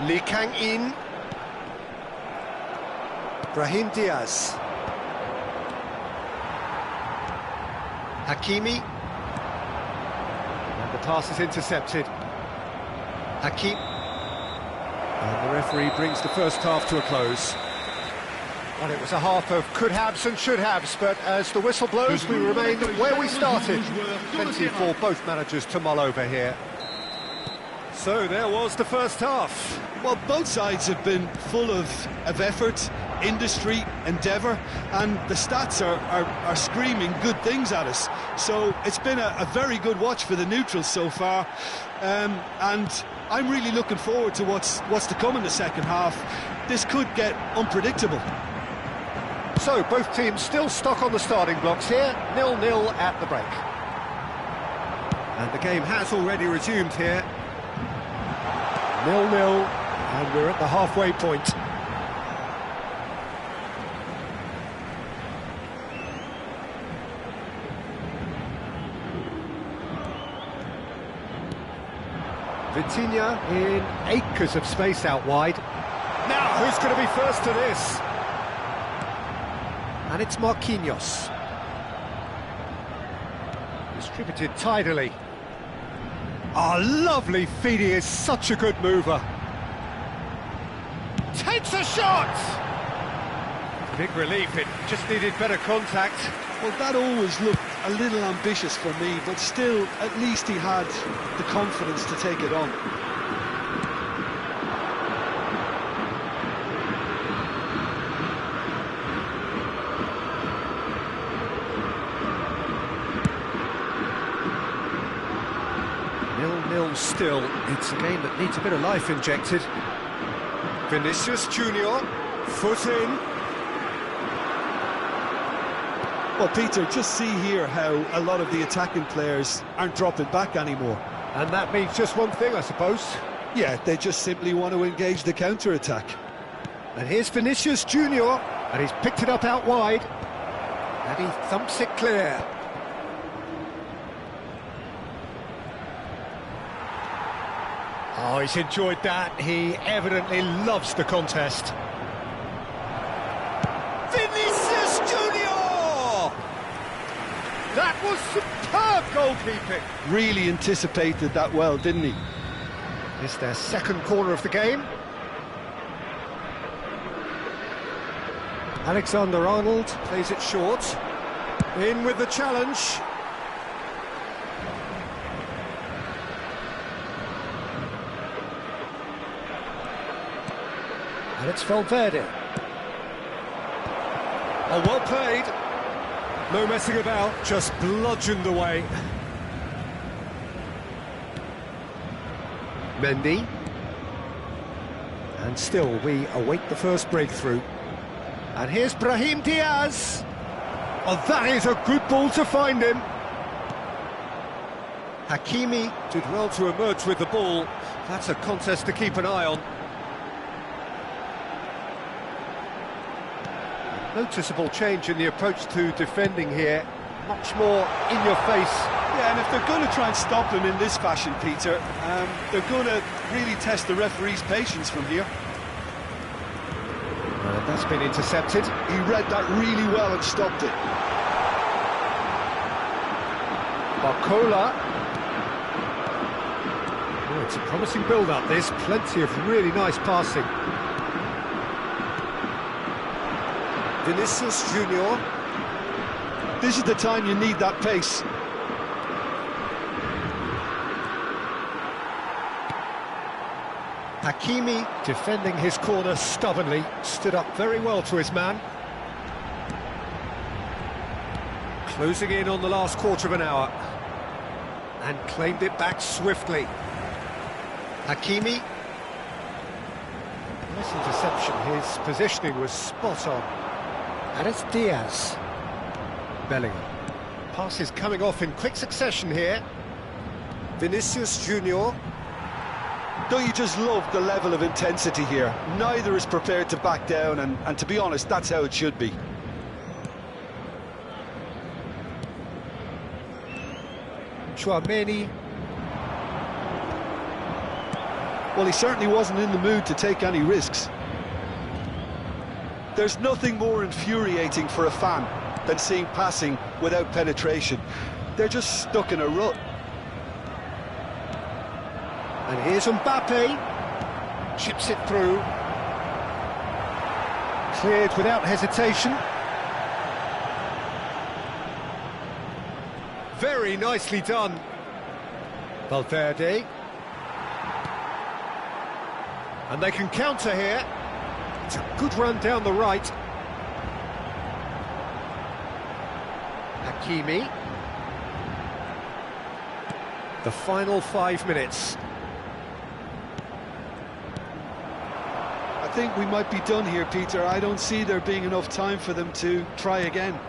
Lee Kang-in. Brahim Diaz. Hakimi. And the pass is intercepted. Hakim. And the referee brings the first half to a close. Well, it was a half of could-haves and should-haves, but as the whistle blows, we remain where we started. Plenty for both managers to mull over here. So there was the first half. Well, both sides have been full of effort, industry, endeavour, and the stats are screaming good things at us. So it's been a very good watch for the neutrals so far, and I'm really looking forward to what's to come in the second half. This could get unpredictable. So both teams still stuck on the starting blocks here, 0-0 at the break. And the game has already resumed here. 0-0, and we're at the halfway point. Vitinha in acres of space out wide. Now, who's going to be first to this? And it's Marquinhos. Distributed tidily. Oh, lovely feed, he is such a good mover. Takes a shot! Big relief, it just needed better contact. Well, that always looked a little ambitious for me, but still, at least he had the confidence to take it on. Still, it's a game that needs a bit of life injected. Vinicius Junior, foot in. Well, Peter, just see here how a lot of the attacking players aren't dropping back anymore. And that means just one thing, I suppose. Yeah, they just simply want to engage the counter-attack. And here's Vinicius Junior, and he's picked it up out wide. And he thumps it clear. Oh, he's enjoyed that. He evidently loves the contest. Vinicius Junior! That was superb goalkeeping. Really anticipated that well, didn't he? It's their second corner of the game. Alexander-Arnold plays it short. In with the challenge. And it's Valverde. Oh, well played. No messing about, just bludgeoned away. Mendy. And still, we await the first breakthrough. And here's Brahim Diaz. Oh, that is a good ball to find him. Hakimi did well to emerge with the ball. That's a contest to keep an eye on. Noticeable change in the approach to defending here. Much more in your face. Yeah, and if they're going to try and stop him in this fashion, Peter, they're going to really test the referee's patience from here. And that's been intercepted. He read that really well and stopped it. Barcola. Oh, it's a promising build-up, this. Plenty of really nice passing. Vinicius Junior. This is the time you need that pace. Hakimi defending his corner stubbornly, stood up very well to his man. Closing in on the last quarter of an hour. And claimed it back swiftly. Hakimi. Nice interception, his positioning was spot on. And it's Diaz. Bellingham. Passes coming off in quick succession here. Vinicius Junior. Don't you just love the level of intensity here? Neither is prepared to back down, and to be honest, that's how it should be. Chouameni. Well, he certainly wasn't in the mood to take any risks. There's nothing more infuriating for a fan than seeing passing without penetration. They're just stuck in a rut. And here's Mbappe. Chips it through. Cleared without hesitation. Very nicely done. Valverde. And they can counter here. It's a good run down the right. Hakimi. The final 5 minutes. I think we might be done here, Peter. I don't see there being enough time for them to try again.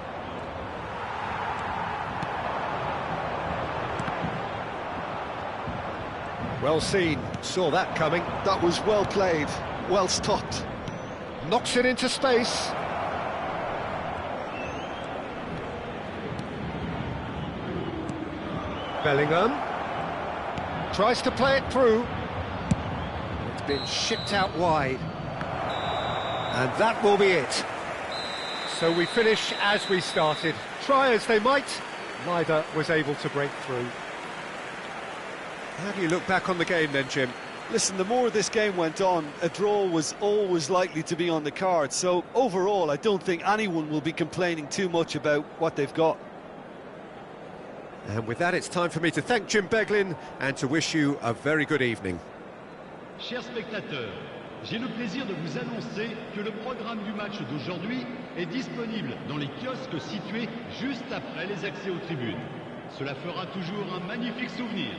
Well seen, saw that coming. That was well played, well stopped. Knocks it into space. Bellingham. Tries to play it through. It's been shipped out wide. And that will be it. So we finish as we started. Try as they might, neither was able to break through. How do you look back on the game then, Jim? Listen, the more this game went on, a draw was always likely to be on the card. So overall, I don't think anyone will be complaining too much about what they've got. And with that, it's time for me to thank Jim Beglin and to wish you a very good evening. Chers spectateurs, j'ai le plaisir de vous annoncer que le programme du match d'aujourd'hui est disponible dans les kiosques situés juste après les accès aux tribunes. Cela fera toujours un magnifique souvenir.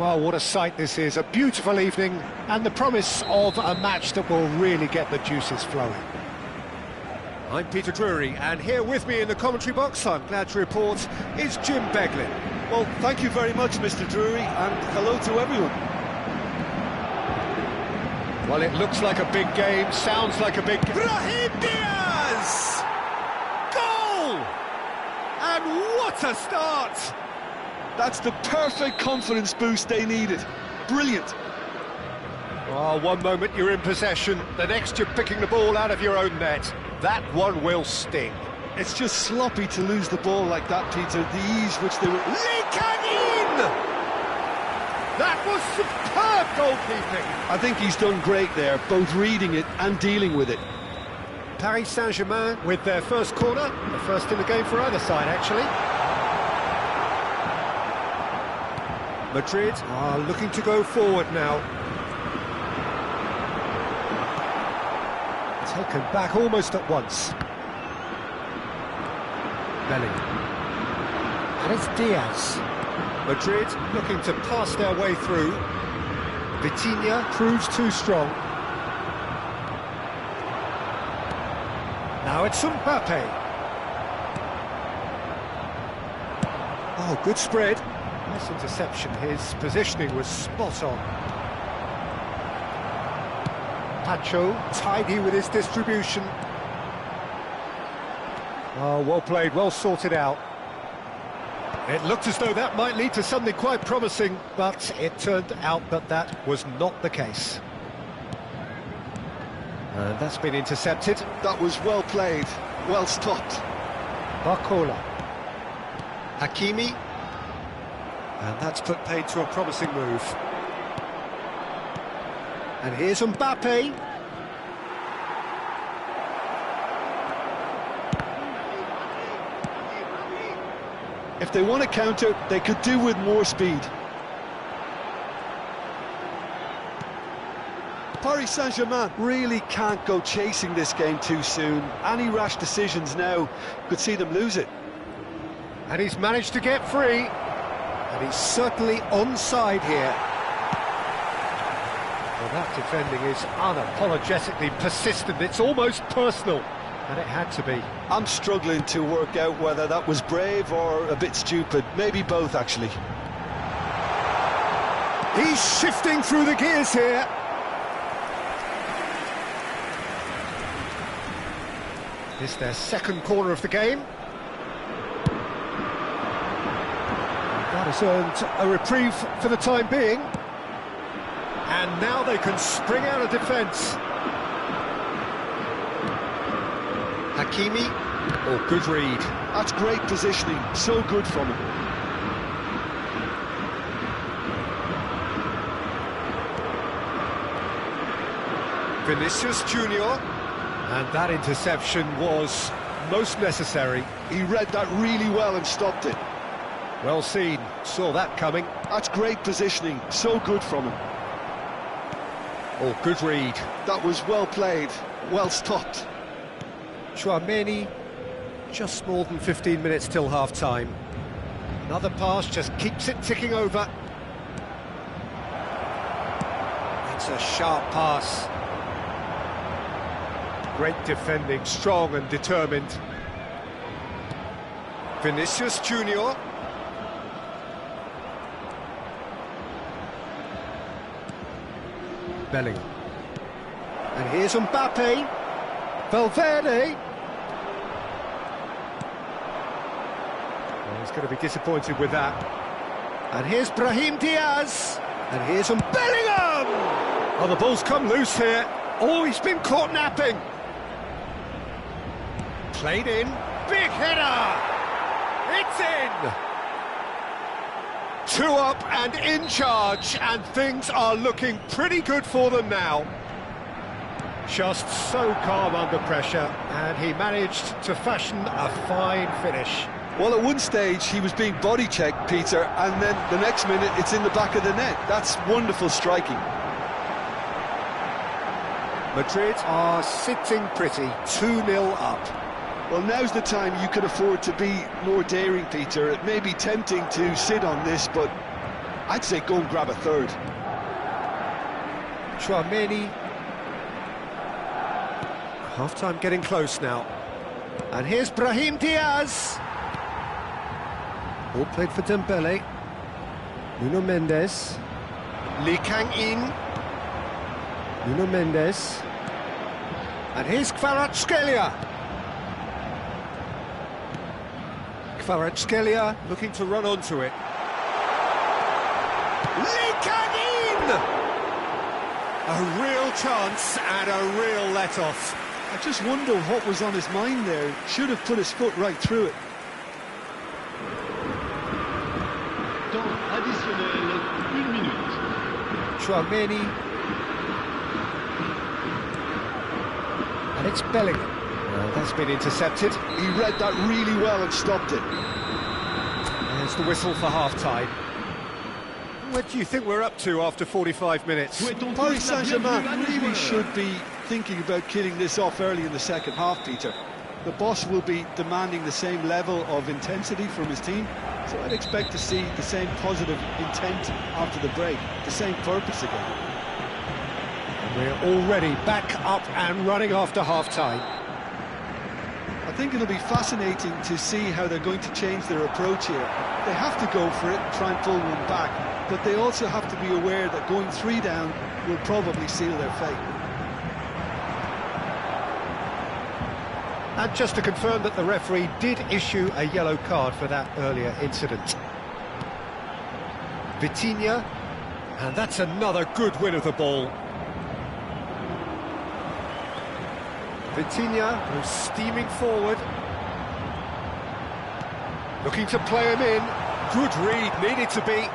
Well, what a sight this is, a beautiful evening, and the promise of a match that will really get the juices flowing. I'm Peter Drury, and here with me in the commentary box, I'm glad to report, is Jim Beglin. Well, thank you very much, Mr. Drury, and hello to everyone. Well, it looks like a big game, sounds like a big game. Brahim Diaz! Goal! And what a start! That's the perfect confidence boost they needed. Brilliant. Oh, one moment you're in possession, the next you're picking the ball out of your own net. That one will sting. It's just sloppy to lose the ball like that, Peter. The ease which they were... Likanin! That was superb goalkeeping! I think he's done great there, both reading it and dealing with it. Paris Saint-Germain with their first corner, the first in the game for either side, actually. Madrid are looking to go forward now. Taken back almost at once. Bellingham. And it's Diaz. Madrid looking to pass their way through. Vitinha proves too strong. Now it's Mbappe. Oh, good spread. Nice interception, his positioning was spot on. Pacho, tidy with his distribution. Oh, well played, well sorted out. It looked as though that might lead to something quite promising, but it turned out that that was not the case. And that's been intercepted. That was well played, well stopped. Barcola. Hakimi. And that's put paid to a promising move. And here's Mbappe. If they want to counter, they could do with more speed. Paris Saint-Germain really can't go chasing this game too soon. Any rash decisions now could see them lose it. And he's managed to get free. And he's certainly onside here. Well, that defending is unapologetically persistent. It's almost personal. And it had to be. I'm struggling to work out whether that was brave or a bit stupid. Maybe both, actually. He's shifting through the gears here. It's their second corner of the game. That has earned a reprieve for the time being. And now they can spring out of defence. Hakimi. Oh, good read. That's great positioning. So good from him. Vinicius Junior. And that interception was most necessary. He read that really well and stopped it. Well seen. Saw that coming. That's great positioning. So good from him. Oh, good read. That was well played. Well stopped. Chouameni, just more than 15 minutes till half-time. Another pass just keeps it ticking over. It's a sharp pass. Great defending, strong and determined. Vinicius Junior. Bellingham. And here's Mbappe. Valverde. Well, he's going to be disappointed with that. And here's Brahim Diaz. And here's Bellingham. Oh, the ball's come loose here. Oh, he's been caught napping. Played in. Big header. It's in. 2 up and in charge, and things are looking pretty good for them now. Just so calm under pressure, and he managed to fashion a fine finish. Well, at one stage he was being body checked, Peter, and then the next minute it's in the back of the net. That's wonderful striking. Madrid are sitting pretty, 2-0 up. Well, now's the time you can afford to be more daring, Peter. It may be tempting to sit on this, but I'd say go and grab a third. Chouameni. Half-time getting close now. And here's Brahim Diaz. All played for Dembele. Nuno Mendes. Lee Kang-in. Nuno Mendes. And here's Kvaratskhelia. Kvaratskhelia looking to run onto it. Lee Kang-in! A real chance and a real let-off. I just wonder what was on his mind there. Should have put his foot right through it. Temps additionnel, 1 minute. Chouameni. And it's Bellingham. That's been intercepted. He read that really well and stopped it. There's the whistle for half-time. What do you think we're up to after 45 minutes? Paris Saint-Germain really should be thinking about killing this off early in the second half, Peter. The boss will be demanding the same level of intensity from his team, so I'd expect to see the same positive intent after the break, the same purpose again. And we're already back up and running after half-time. I think it'll be fascinating to see how they're going to change their approach here. They have to go for it and try and pull one back, but they also have to be aware that going 3 down will probably seal their fate. And just to confirm that the referee did issue a yellow card for that earlier incident. Vitinha, and that's another good win of the ball. Vitinha was steaming forward. Looking to play him in. Good read, needed to be.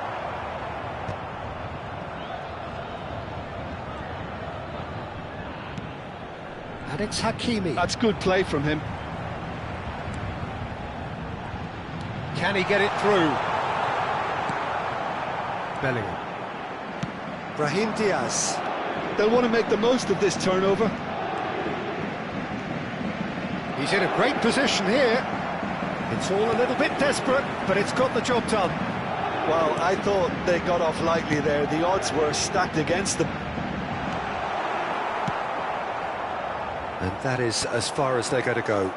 And it's Hakimi. That's good play from him. Can he get it through? Bellingham. Brahim Diaz. They'll want to make the most of this turnover. He's in a great position here. It's all a little bit desperate, but it's got the job done. Well, I thought they got off lightly there. The odds were stacked against them. And that is as far as they're going to go.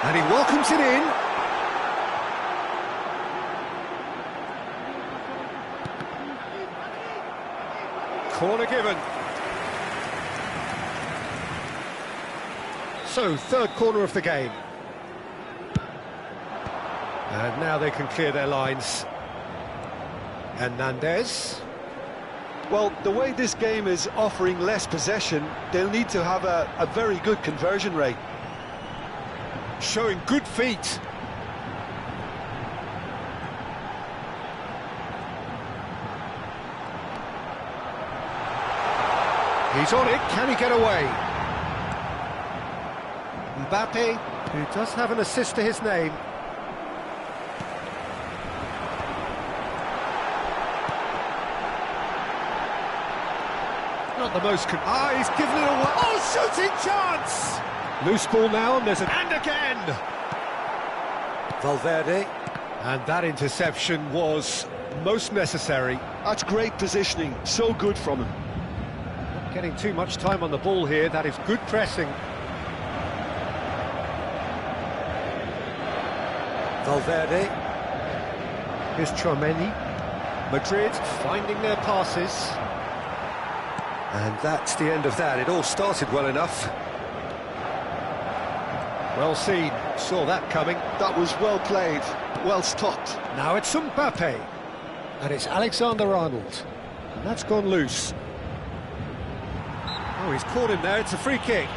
And he welcomes it in. Corner given. So, third corner of the game. And now they can clear their lines. Hernandez. Well, the way this game is offering less possession, they'll need to have a very good conversion rate. Showing good feet. He's on it, can he get away? Mbappe, who does have an assist to his name. Not the most... he's given it away. Oh, shooting chance! Loose ball now, and there's an... And again! Valverde. And that interception was most necessary. That's great positioning, so good from him. Not getting too much time on the ball here, that is good pressing. Valverde. Here's Chouameni. Madrid finding their passes. And that's the end of that. It all started well enough. Well seen. Saw that coming. That was well played, well stopped. Now it's Mbappe. And it's Alexander-Arnold. And that's gone loose. Oh, he's caught him there. It's a free kick.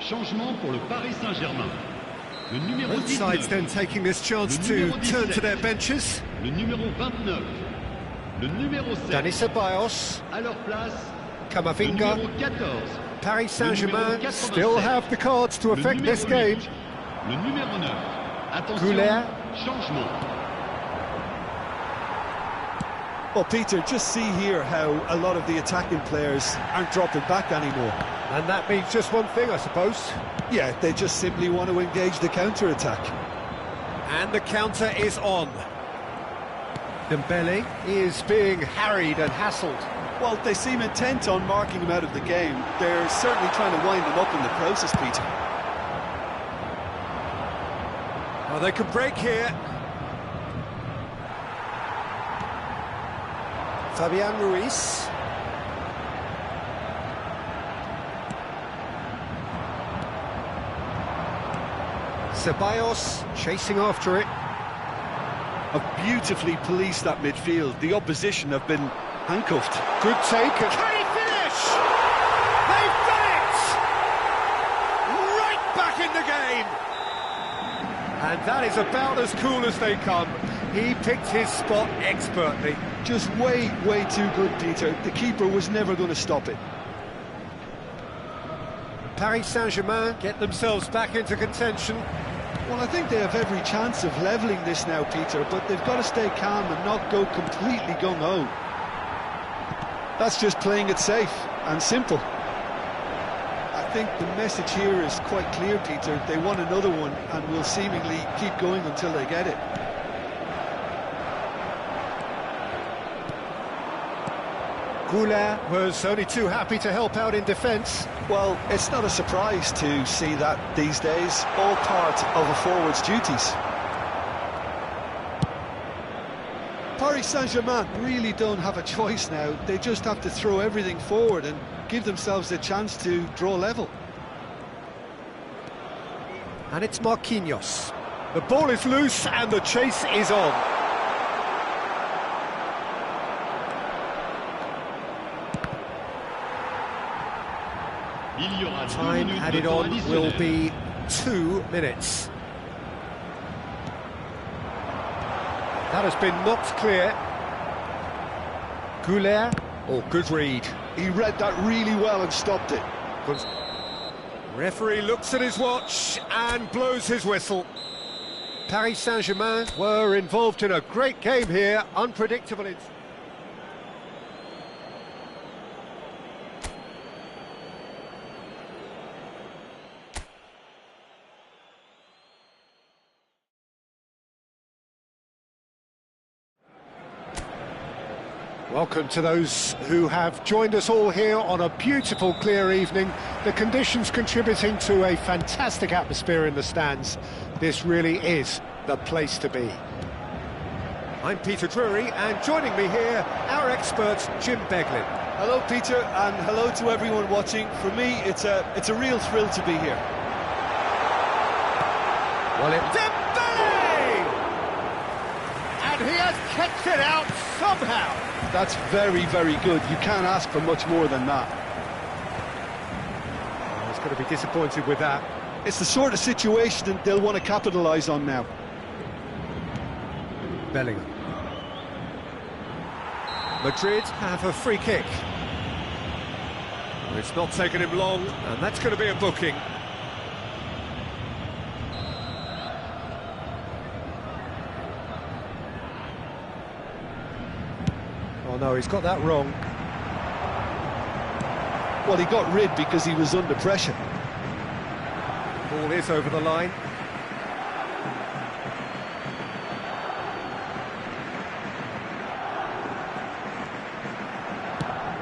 Changement pour le Paris Saint-Germain. Le numéro Both sides 19. then taking this chance to turn to their benches. Le numéro 29. Le numéro 7. Dani Ceballos, À leur place, le Camavinga. numéro 14. Paris Saint-Germain numéro still 87. have the cards to Le affect numéro this game. 8. Le numéro 9. Attention, Goulet. changement. Well, Peter, just see here how a lot of the attacking players aren't dropping back anymore. And that means just one thing, I suppose. Yeah, they just simply want to engage the counter-attack. And the counter is on. Dembele. Is being harried and hassled. Well, they seem intent on marking him out of the game. They're certainly trying to wind him up in the process, Peter. Well, they can break here. Fabian Ruiz. Ceballos chasing after it. Have beautifully policed that midfield. The opposition have been handcuffed. Good take. Can he finish? They've done it! Right back in the game! And that is about as cool as they come. He picked his spot expertly. Just way too good, Peter. The keeper was never going to stop it. Paris Saint-Germain get themselves back into contention. Well, I think they have every chance of levelling this now, Peter, but they've got to stay calm and not go completely gung-ho. That's just playing it safe and simple. I think the message here is quite clear, Peter. They want another one and will seemingly keep going until they get it. Goulet was only too happy to help out in defence. Well, it's not a surprise to see that these days, all part of a forward's duties. Paris Saint-Germain really don't have a choice now. They just have to throw everything forward and give themselves a chance to draw level. And it's Marquinhos. The ball is loose and the chase is on. Il y aura 2 Time minutes de added temps on will additionnel. be 2 minutes. That has been knocked clear. Goulet. Oh, good read. He read that really well and stopped it. Referee looks at his watch and blows his whistle. Paris Saint-Germain were involved in a great game here. Unpredictable. Welcome to those who have joined us all here on a beautiful clear evening. The conditions contributing to a fantastic atmosphere in the stands. This really is the place to be. I'm Peter Drury, and joining me here, our expert, Jim Beglin. Hello, Peter, and hello to everyone watching. For me, it's a real thrill to be here. Well, Dembele! And he has kept it out somehow. That's very good. You can't ask for much more than that. he's going to be disappointed with that. It's the sort of situation that they'll want to capitalise on now. Bellingham. Madrid have a free kick. It's not taken him long, and that's going to be a booking. Oh no, he's got that wrong. Well, he got rid because he was under pressure. Ball is over the line.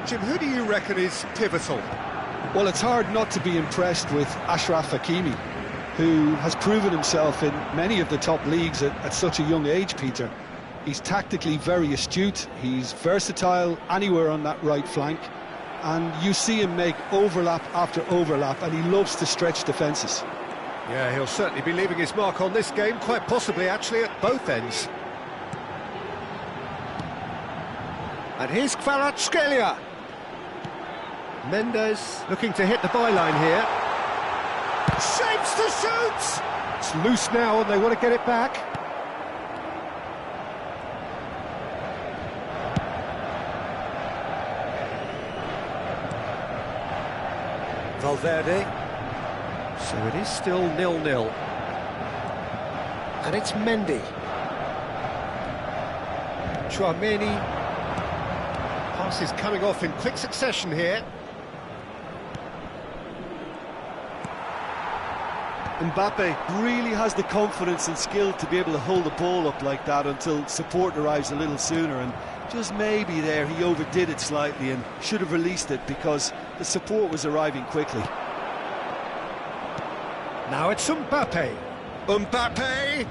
Jim, who do you reckon is pivotal? Well, it's hard not to be impressed with Achraf Hakimi, who has proven himself in many of the top leagues at such a young age, Peter. He's tactically very astute, he's versatile anywhere on that right flank, and you see him make overlap after overlap, and he loves to stretch defences. Yeah, he'll certainly be leaving his mark on this game, quite possibly actually at both ends. And here's Kvaratskhelia. Mendes looking to hit the byline here. Shapes to shoot! It's loose now and they want to get it back. Valverde. So it is still 0-0. And it's Mendy. Chouameni. Pass is coming off in quick succession here. Mbappe really has the confidence and skill to be able to hold the ball up like that until support arrives a little sooner, and just maybe there he overdid it slightly and should have released it because the support was arriving quickly. Now it's Mbappe. Mbappe!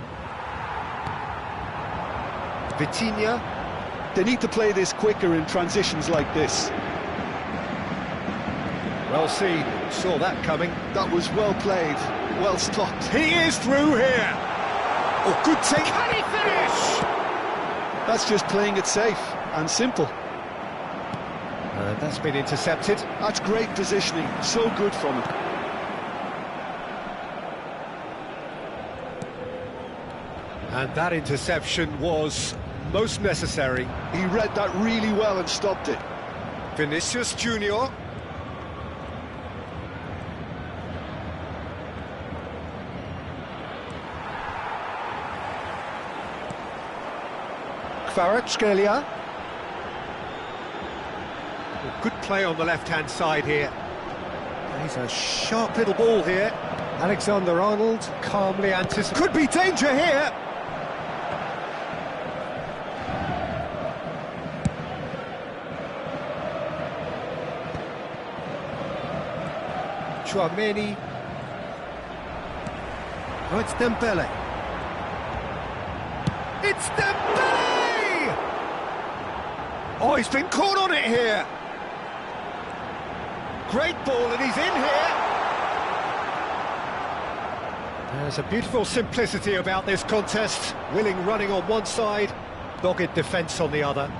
Vitinha. They need to play this quicker in transitions like this. Well seen, saw that coming. That was well played, well stopped. He is through here. Oh, good take. Can he finish? That's just playing it safe and simple. That's been intercepted. That's great positioning, so good from him. And that interception was most necessary. He read that really well and stopped it. Vinicius Junior. Kvaratskhelia. Good play on the left-hand side here. He's a sharp little ball here. Alexander-Arnold calmly anticipates. Could be danger here. Chouameni. Oh, it's Dembele. It's Dembele! Oh, he's been caught on it here. Great ball, and he's in here. There's a beautiful simplicity about this contest. Willing running on one side, dogged defence on the other.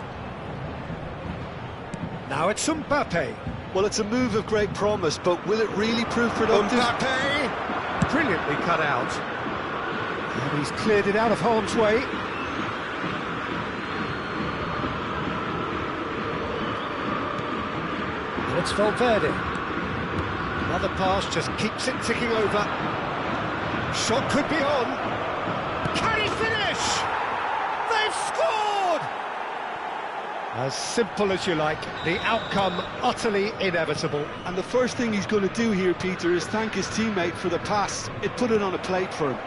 Now it's Mbappe. Well, it's a move of great promise, but will it really prove productive? Mbappe! Brilliantly cut out. And he's cleared it out of harm's way. And it's Valverde. Another pass just keeps it ticking over. Shot could be on. Can he finish? They've scored! As simple as you like, the outcome utterly inevitable. And the first thing he's going to do here, Peter, is thank his teammate for the pass. It put it on a plate for him.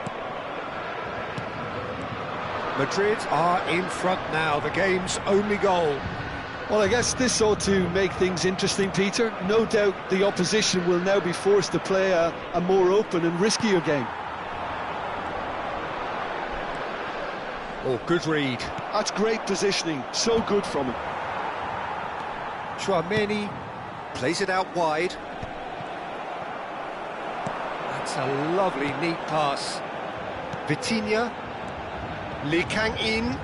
Madrid are in front now, the game's only goal. Well, I guess this ought to make things interesting, Peter. No doubt the opposition will now be forced to play a more open and riskier game. Oh, good read. That's great positioning, so good from him. Chouameni Plays it out wide. That's a lovely, neat pass. Vitinha. Lee Kang-in.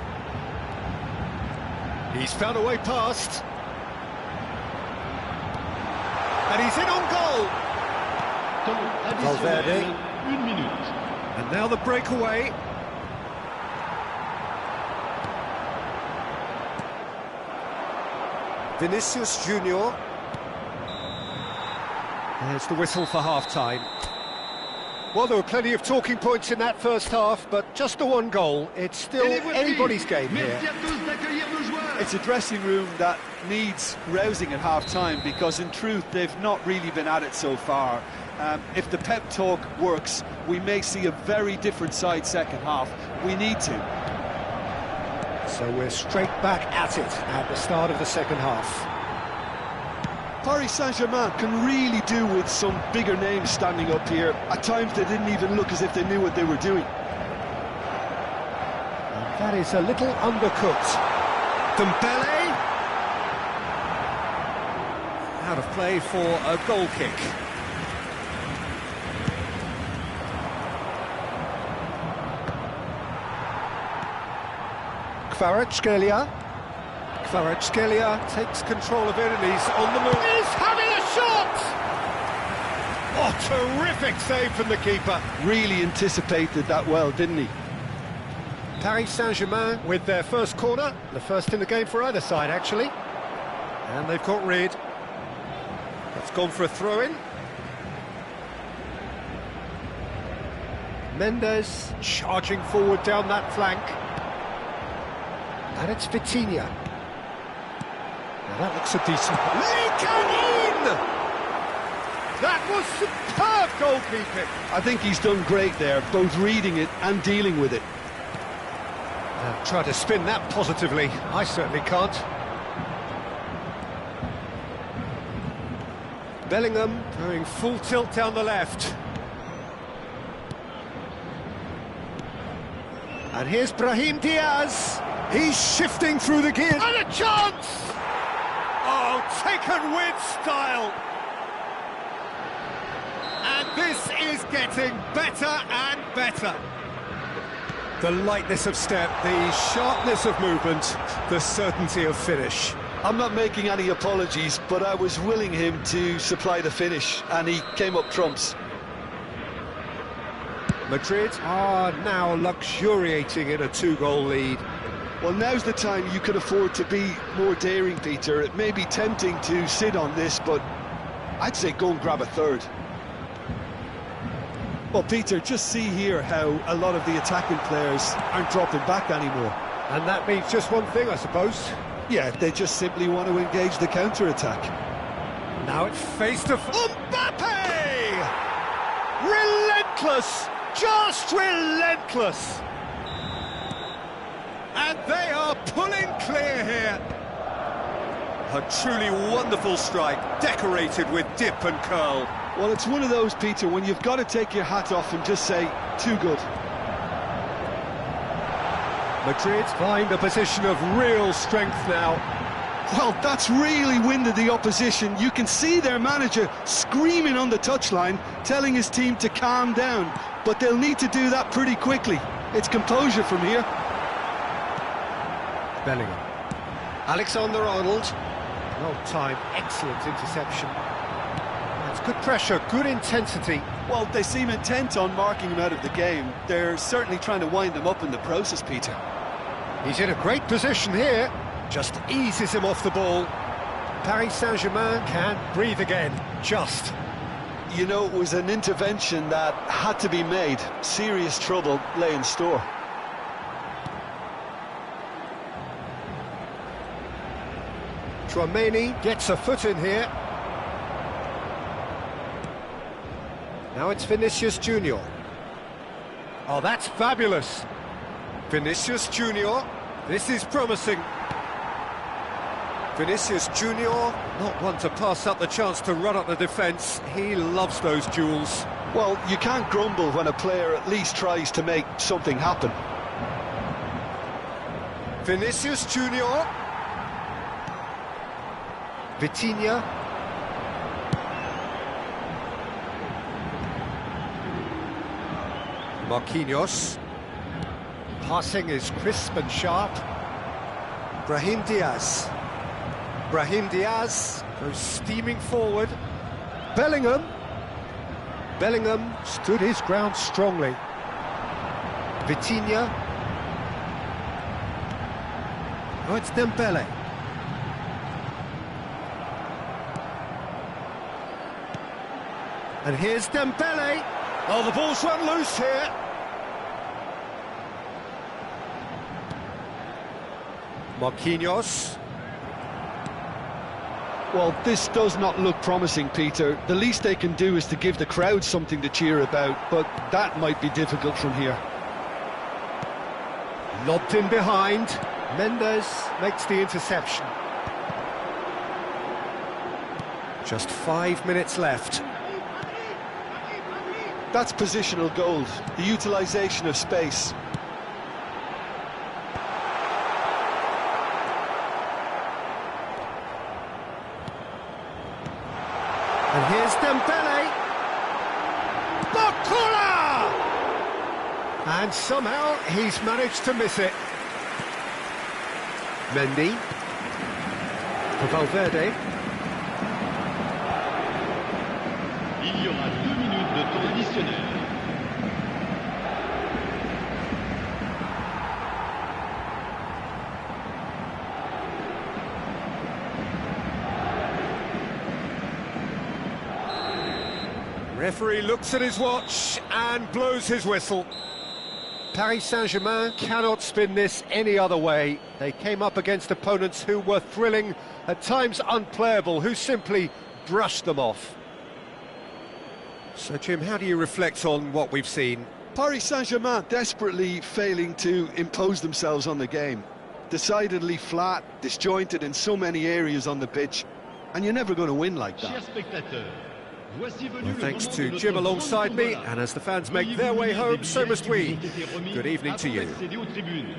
He's found a way past. And he's in on goal. Valverde. 1 minute. And now the breakaway. Vinicius Junior. There's the whistle for half-time. Well, there were plenty of talking points in that first half, but just the one goal. It's still anybody's game here. It's a dressing room that needs rousing at half-time because, in truth, they've not really been at it so far. If the pep talk works, we may see a very different side second half. We need to. So we're straight back at it at the start of the second half. Paris Saint-Germain can really do with some bigger names standing up here. At times they didn't even look as if they knew what they were doing. And that is a little undercooked. Dembele. Out of play for a goal kick. Kvaratskhelia. Kvaratskhelia takes control of it and he's on the move. He's having a shot! Oh, terrific save from the keeper. Really anticipated that well, didn't he? Paris Saint-Germain with their first corner, the first in the game for either side, actually. And they've got rid. It's gone for a throw-in. Mendes charging forward down that flank. And it's Vitinha. Now that looks a decent... Leaking in! That was superb goalkeeping. I think he's done great there, both reading it and dealing with it. Try to spin that positively. I certainly can't. Bellingham going full tilt down the left. And here's Brahim Diaz. He's shifting through the gears. And a chance! Oh, taken with style. And this is getting better and better. The lightness of step, the sharpness of movement, the certainty of finish. I'm not making any apologies, but I was willing him to supply the finish, and he came up trumps. Madrid are now luxuriating in a 2-goal lead. Well, now's the time you can afford to be more daring, Peter. It may be tempting to sit on this, but I'd say go and grab a third. Well, Peter, just see here how a lot of the attacking players aren't dropping back anymore. And that means just one thing, I suppose. Yeah, they just simply want to engage the counter-attack. Now it's face to face. Mbappe! Relentless! Just relentless! And they are pulling clear here. A truly wonderful strike, decorated with dip and curl. Well, it's one of those, Peter, when you've got to take your hat off and just say, too good. Madrid find a position of real strength now. Well, that's really winded the opposition. You can see their manager screaming on the touchline, telling his team to calm down. But they'll need to do that pretty quickly. It's composure from here. Bellingham. Alexander-Arnold. Well timed, excellent interception. That's good pressure, good intensity. Well, they seem intent on marking him out of the game. They're certainly trying to wind him up in the process, Peter. He's in a great position here. Just eases him off the ball. Paris Saint-Germain can't breathe again. Just. You know, it was an intervention that had to be made. Serious trouble lay in store. Tchouaméni gets a foot in here. Now it's Vinicius Junior. Oh, that's fabulous. Vinicius Junior, this is promising. Vinicius Junior, not one to pass up the chance to run up the defence. He loves those duels. Well, you can't grumble when a player at least tries to make something happen. Vinicius Junior. Vitinha. Marquinhos. Passing is crisp and sharp. Brahim Diaz. Brahim Diaz goes steaming forward. Bellingham. Bellingham stood his ground strongly. Vitinha. Oh, it's Dembele. And here's Dembele. Oh, the ball's run loose here. Marquinhos. Well, this does not look promising, Peter. The least they can do is to give the crowd something to cheer about, but that might be difficult from here. Lobbed in behind. Mendes makes the interception. Just 5 minutes left. That's positional gold, the utilisation of space. And here's Dembele. Bakula! And somehow he's managed to miss it. Mendy. For Valverde. Il y aura 2 minutes temps additionnel. Referee looks at his watch and blows his whistle. Paris Saint-Germain cannot spin this any other way. They came up against opponents who were thrilling, at times unplayable, who simply brushed them off. So, Jim, how do you reflect on what we've seen? Paris Saint-Germain desperately failing to impose themselves on the game. Decidedly flat, disjointed in so many areas on the pitch, and you're never going to win like that. Chers spectateurs, voici venu Well, le thanks moment to de notre Jim grande alongside me, tombola. and as the fans make Veuillez their vous way munir home, des so billets must qui we. vous ont été remis Good evening to avant you. d'accéder aux tribunes.